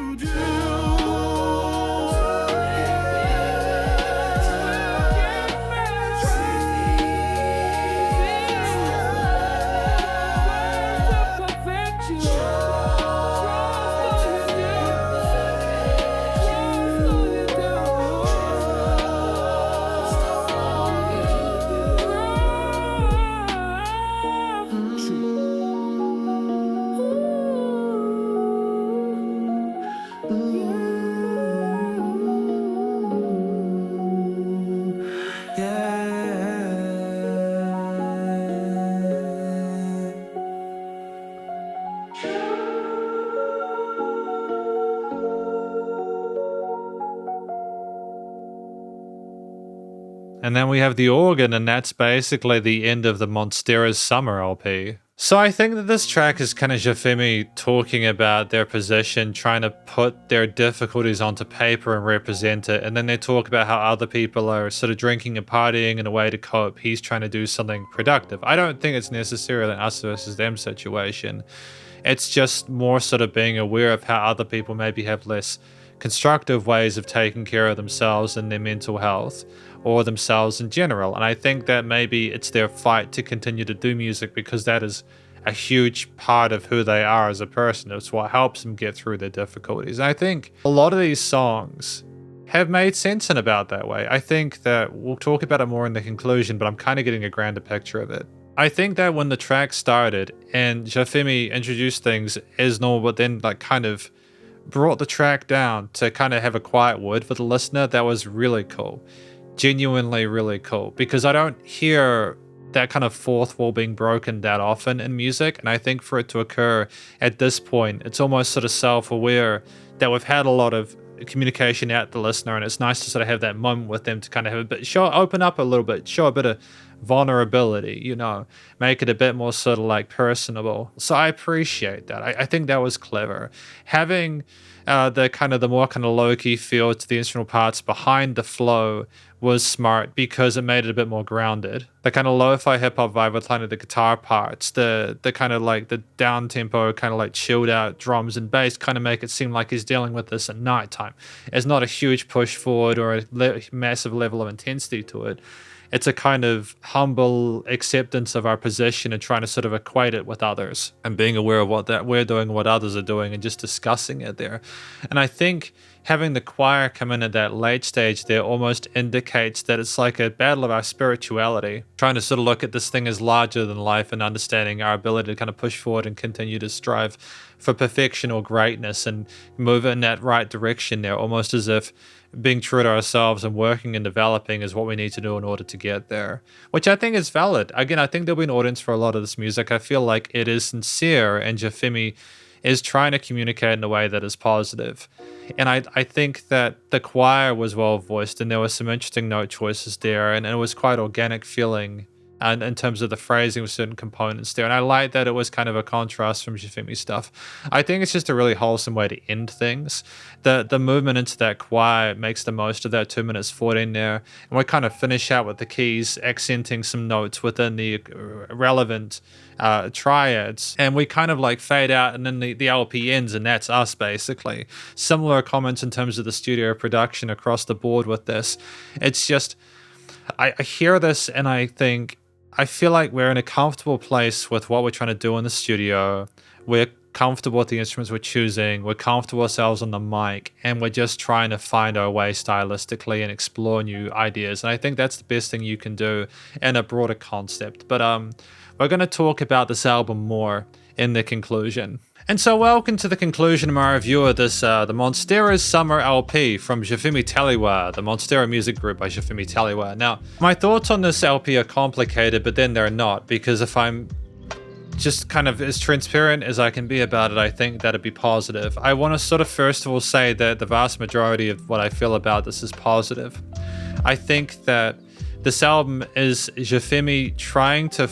And then we have the organ, and that's basically the end of the Monstera's Summer LP. So I think that this track is kind of Jah-Femi talking about their position, trying to put their difficulties onto paper and represent it. And then they talk about how other people are sort of drinking and partying in a way to cope. He's trying to do something productive. I don't think it's necessarily an us versus them situation. It's just more sort of being aware of how other people maybe have less constructive ways of taking care of themselves and their mental health, or themselves in general. And I think that maybe it's their fight to continue to do music because that is a huge part of who they are as a person. It's what helps them get through their difficulties. And I think a lot of these songs have made sense in about that way. I think that we'll talk about it more in the conclusion, but I'm kind of getting a grander picture of it. I think that when the track started and Jah-Femi introduced things as normal, but then like kind of brought the track down to kind of have a quiet word for the listener, that was really cool. Genuinely really cool, because I don't hear that kind of fourth wall being broken that often in music. And I think for it to occur at this point, it's almost sort of self-aware that we've had a lot of communication out to the listener, and it's nice to sort of have that moment with them to kind of have a bit, open up a little bit, show a bit of vulnerability, you know, make it a bit more sort of like personable. So I appreciate that. I think that was clever. Having the more kind of low-key feel to the instrumental parts behind the flow was smart because it made it a bit more grounded. The kind of lo-fi hip-hop vibe with kind of the guitar parts, the kind of like the down-tempo kind of like chilled out drums and bass kind of make it seem like he's dealing with this at nighttime. It's not a huge push forward or a massive level of intensity to it. It's a kind of humble acceptance of our position and trying to sort of equate it with others and being aware of what that we're doing, what others are doing, and just discussing it there. And I think having the choir come in at that late stage there almost indicates that it's like a battle of our spirituality, trying to sort of look at this thing as larger than life and understanding our ability to kind of push forward and continue to strive for perfection or greatness and move in that right direction there, almost as if being true to ourselves and working and developing is what we need to do in order to get there, which I think is valid. Again, I think there'll be an audience for a lot of this music. I feel like it is sincere and Jah-Femi is trying to communicate in a way that is positive. And I think that the choir was well voiced and there were some interesting note choices there, and it was quite organic feeling and in terms of the phrasing with certain components there. And I like that it was kind of a contrast from Jah-Femi stuff. I think it's just a really wholesome way to end things. The movement into that choir makes the most of that 2 minutes 14 there. And we kind of finish out with the keys accenting some notes within the relevant triads. And we kind of like fade out and then the LP ends and that's us basically. Similar comments in terms of the studio production across the board with this. It's just, I hear this and I think, I feel like we're in a comfortable place with what we're trying to do in the studio. We're comfortable with the instruments we're choosing. We're comfortable ourselves on the mic, and we're just trying to find our way stylistically and explore new ideas. And I think that's the best thing you can do in a broader concept. But we're going to talk about this album more in the conclusion. And so welcome to the conclusion of my review of this, the Monstera's Summer LP from Jah-Femi Telewa, the Monstera music group by Jah-Femi Telewa. Now, my thoughts on this LP are complicated, but then they're not, because if I'm just kind of as transparent as I can be about it, I think that'd be positive. I want to sort of first of all say that the vast majority of what I feel about this is positive. I think that this album is Jah-Femi trying to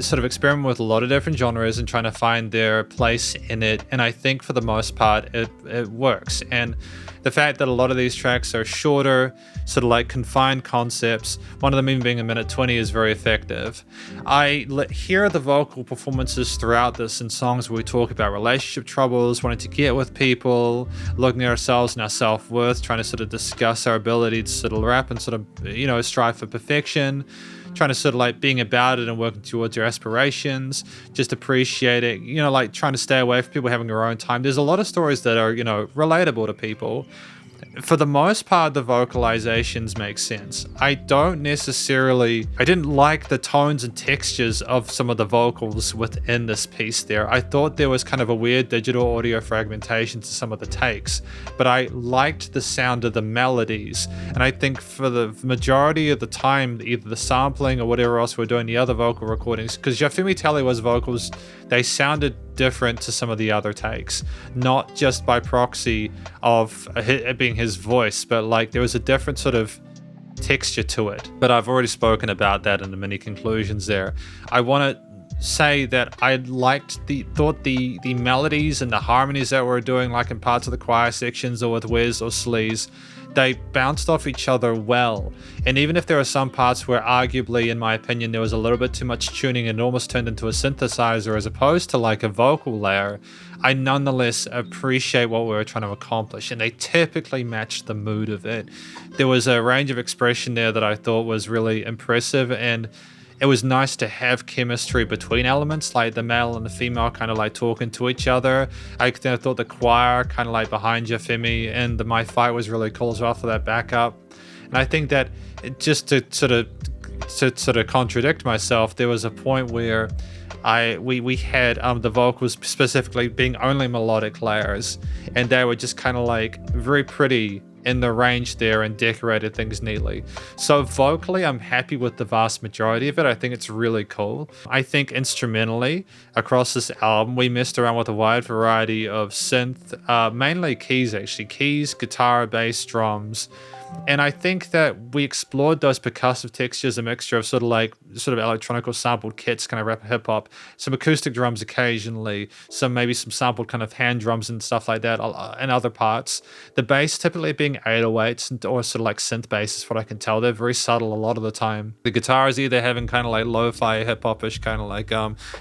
sort of experiment with a lot of different genres and trying to find their place in it. And I think for the most part, it works. And the fact that a lot of these tracks are shorter, sort of like confined concepts, one of them even being a minute 20, is very effective. I hear the vocal performances throughout this in songs where we talk about relationship troubles, wanting to get with people, looking at ourselves and our self-worth, trying to sort of discuss our ability to sort of rap and sort of, strive for perfection, trying to sort of like being about it and working towards your aspirations, just appreciating, like trying to stay away from people having their own time. There's a lot of stories that are, relatable to people. For the most part, the vocalizations make sense. I didn't like the tones and textures of some of the vocals within this piece there. I thought there was kind of a weird digital audio fragmentation to some of the takes, but I liked the sound of the melodies. And I think for the majority of the time, either the sampling or whatever else we're doing, the other vocal recordings, because Jah-Femi Telewa's vocals, they sounded different to some of the other takes, not just by proxy of it being his voice, but like there was a different sort of texture to it. But I've already spoken about that in the mini conclusions there. I want to say that I thought the melodies and the harmonies that we're doing, like in parts of the choir sections or with Wes or Sleaze, they bounced off each other well. And even if there are some parts where arguably, in my opinion, there was a little bit too much tuning and it almost turned into a synthesizer as opposed to like a vocal layer, I nonetheless appreciate what we were trying to accomplish, and they typically matched the mood of it. There was a range of expression there that I thought was really impressive, and it was nice to have chemistry between elements, like the male and the female kind of like talking to each other. I thought the choir kind of like behind Jah-Femi and My Fight was really cool as well for that backup. And I think that just to sort of contradict myself, there was a point where we had the vocals specifically being only melodic layers, and they were just kind of like very pretty in the range there and decorated things neatly. So vocally, I'm happy with the vast majority of it. I think it's really cool. I think instrumentally across this album, we messed around with a wide variety of synth, mainly keys actually, keys, guitar, bass, drums. And I think that we explored those percussive textures, a mixture of sort of electronic or sampled kits, kind of rap hip hop, some acoustic drums occasionally, maybe some sampled kind of hand drums and stuff like that, and other parts. The bass typically being 808s or sort of like synth bass is what I can tell. They're very subtle a lot of the time. The guitar is either having kind of like lo-fi hip hop-ish kind of like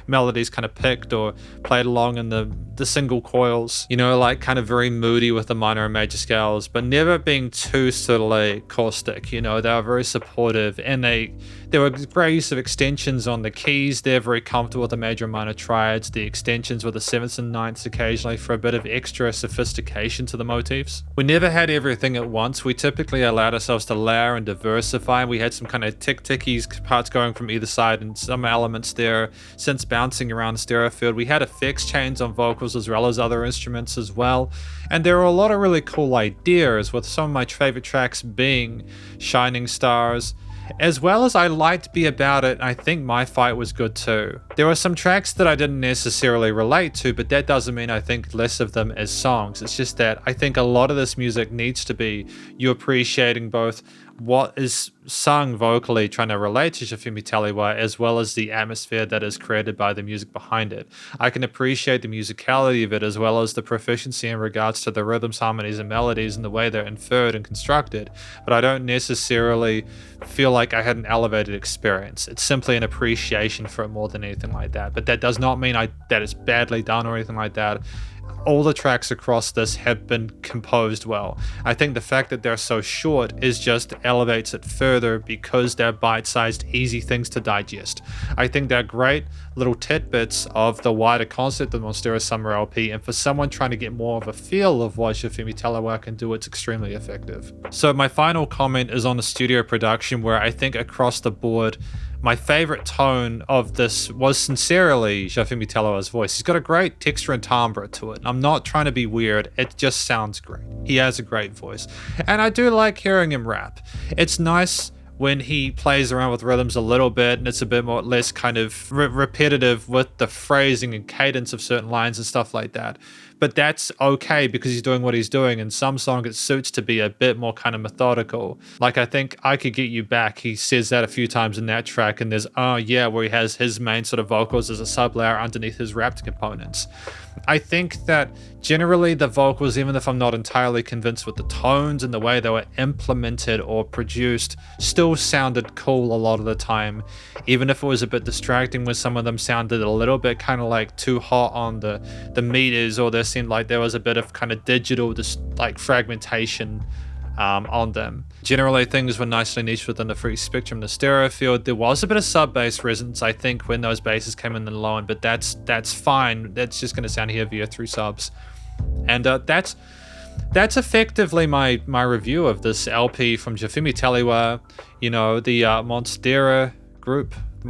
melodies kind of picked or played along in the single coils, like kind of very moody with the minor and major scales, but never being too sort of like caustic. They were very supportive, and there were great use of extensions on the keys. They're very comfortable with the major and minor triads, the extensions with the sevenths and ninths occasionally for a bit of extra sophistication to the motifs. We never had everything at once. We typically allowed ourselves to layer and diversify. We had some kind of tick-tickies parts going from either side and some elements there since bouncing around the stereo field. We had effects chains on vocals as well as other instruments as well. And there were a lot of really cool ideas, with some of my favorite tracks being Shining Stars, as well as I liked Be About It. I think My Fight was good too. There were some tracks that I didn't necessarily relate to, but that doesn't mean I think less of them as songs. It's just that I think a lot of this music needs to be you appreciating both what is sung vocally, trying to relate to Jah-Femi Telewa, as well as the atmosphere that is created by the music behind it. I can appreciate the musicality of it, as well as the proficiency in regards to the rhythms, harmonies, and melodies and the way they're inferred and constructed, but I don't necessarily feel like I had an elevated experience. It's simply an appreciation for it more than anything like that. But that does not mean that it's badly done or anything like that. All the tracks across this have been composed well. I think the fact that they're so short is just elevates it further because they're bite-sized, easy things to digest. I think they're great little tidbits of the wider concept of Monstera Summer LP, and for someone trying to get more of a feel of what Jah-Femi Telewa can do, it's extremely effective. So my final comment is on the studio production, where I think across the board, my favorite tone of this was sincerely Jah-Femi Telewa's voice. He's got a great texture and timbre to it. I'm not trying to be weird. It just sounds great. He has a great voice. And I do like hearing him rap. It's nice when he plays around with rhythms a little bit and it's a bit less kind of repetitive with the phrasing and cadence of certain lines and stuff like that. But that's okay because he's doing what he's doing. In some songs it suits to be a bit more kind of methodical. Like I think I Could Get You Back, he says that a few times in that track, and there's Oh Yeah, where he has his main sort of vocals as a sub layer underneath his rapped components. I think that generally the vocals, even if I'm not entirely convinced with the tones and the way they were implemented or produced, still sounded cool a lot of the time. Even if it was a bit distracting when some of them sounded a little bit kind of like too hot on the meters, or there seemed like there was a bit of kind of digital like fragmentation on them. Generally, things were nicely niched within the free spectrum, the stereo field. There was a bit of sub bass resonance, I think, when those basses came in and low end, but that's fine. That's just going to sound heavier through subs, and that's effectively my review of this LP from Jah-Femi Telewa. You know, the Monstera group. The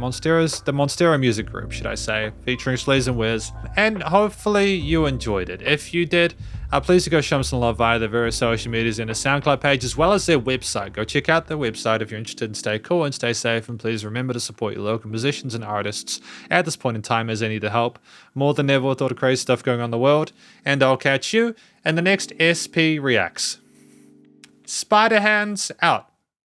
Monstera music group, should I say, featuring Sleaze and Wes, and hopefully you enjoyed it. If you did, please do go show them some love via their various social medias and a SoundCloud page, as well as their website. Go check out their website if you're interested, and stay cool and stay safe, and please remember to support your local musicians and artists at this point in time, as they need the help more than ever with all the crazy stuff going on in the world. And I'll catch you in the next SP Reacts. Spiderhands out.